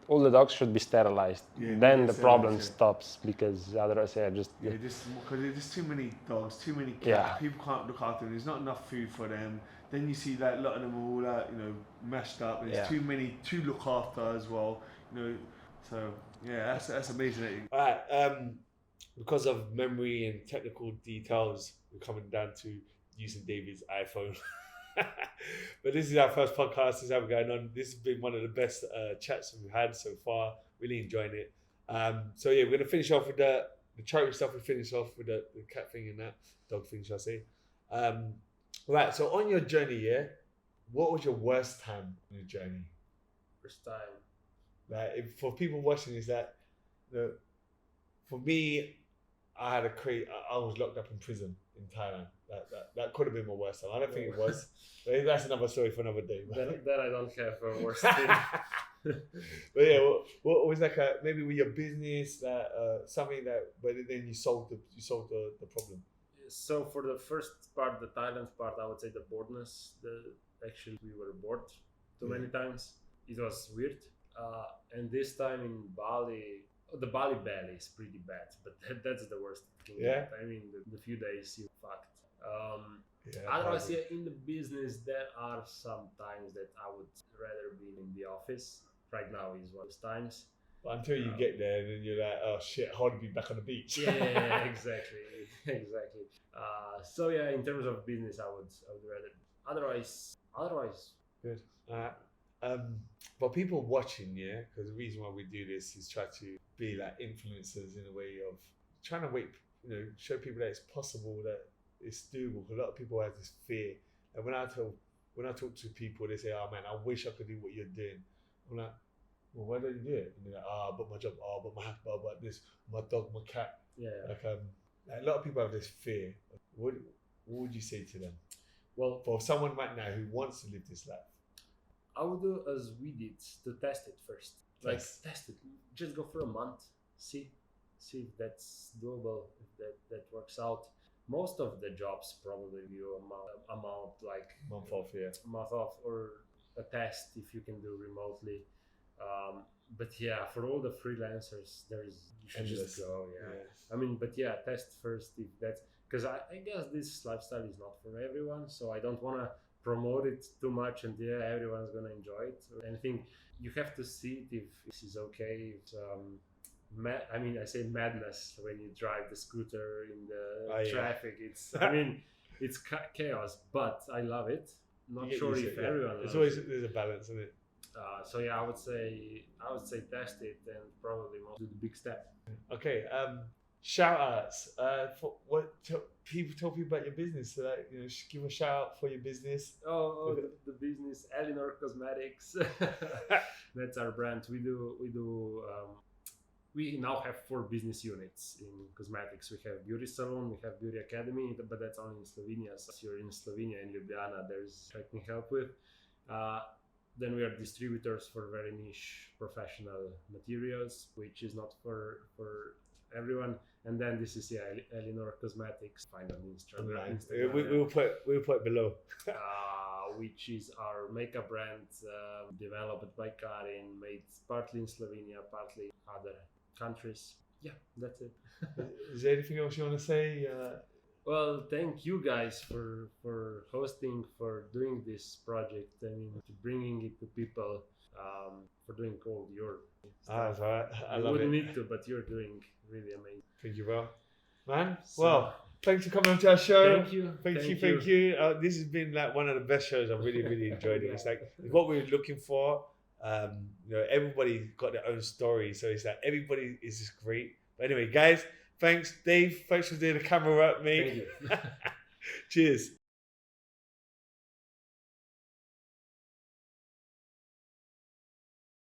All the dogs should be sterilized. Yeah, Then the problem sterilized, yeah. stops, because otherwise, just Just because there's too many dogs, too many cats. Yeah. People can't look after them. There's not enough food for them. Then you see that a lot of them are all like, you know, mashed up. There's Yeah. too many to look after as well. You know, so yeah, that's amazing. All right, because of memory and technical details, we're coming down to using David's iPhone. But this is our first podcast. This is how we're going on. This has been one of the best chats we've had so far. Really enjoying it. So yeah, we're gonna finish off with the charity stuff. We finish off with the cat thing and that dog thing, shall I say? Right. So on your journey, yeah, what was your worst time on your journey? first time. Like, for people watching, is that for me, I was locked up in prison in Thailand. That could have been my worst time. I don't think it was. But that's another story for another day. Then I don't have a worst thing. But yeah, what was like maybe with your business, something that, but then you solved the problem. So for the first part, the Thailand part, I would say the boredness. Actually, we were bored too many times. It was weird. And this time in Bali, the Bali belly is pretty bad, but that's the worst thing. Yeah. I mean, the few days you fucked. Yeah, Otherwise, yeah, in the business, there are some times that I would rather be in the office. Right now is one of those times. But until you get there, and then you're like, oh shit, I want to be back on the beach. Yeah, exactly. So yeah, in terms of business, I would rather. Otherwise. Good. But people watching, yeah, because the reason why we do this is try to be like influencers in a way of trying to show people that it's possible, that it's doable. A lot of people have this fear. And when I talk to people, they say, "Oh man, I wish I could do what you're doing." I'm like, "Well, why don't you do it?" And they're like, but my job, but my house, but this, my dog, my cat. Yeah. Like a lot of people have this fear. What would you say to them? Well, For someone right now who wants to live this life. I would do as we did, to test it first. Like, test it. Just go for a month. See if that's doable, if that works out. Most of the jobs probably you amount like Month off, yeah. month off, or a test if you can do remotely. But yeah, for all the freelancers, you should Endless. just go. Yeah. Yes. I mean, but yeah, test first if that's, because I guess this lifestyle is not for everyone, so I don't want to promote it too much and yeah, everyone's gonna enjoy it. I think you have to see it if this is okay. It's, I say madness when you drive the scooter in the traffic. It's it's chaos, but I love it. Not sure if everyone loves it. There's a balance in it. So yeah, I would say test it and probably most do the big step. Okay, shout outs. For what people tell people about your business. So that, you know, just give a shout out for your business. The business, Elinor Cosmetics. That's our brand. We now have 4 business units in cosmetics. We have beauty salon, we have beauty academy, but that's only in Slovenia. So if you're in Slovenia and Ljubljana, there's I can help with. Then we are distributors for very niche professional materials, which is not for everyone. And then this is Elinor Cosmetics. Find on Instagram. We'll put it below. Which is our makeup brand, developed by Karin, made partly in Slovenia, partly in other countries. Yeah, that's it. Is there anything else you want to say? Well, thank you guys for hosting, for doing this project. I mean, to bringing it to people, for doing all your stuff. That's all right. I love wouldn't it. need to, but you're doing really amazing. Thank you, well, man. So- Well, thanks for coming on to our show. Thank you. Thank you. This has been like one of the best shows. I really enjoyed it. It's like what we were looking for. You know, everybody got their own story, so it's like everybody is just great. But anyway, guys, thanks, Dave. Thanks for doing the camera work, mate. Thank you. Cheers.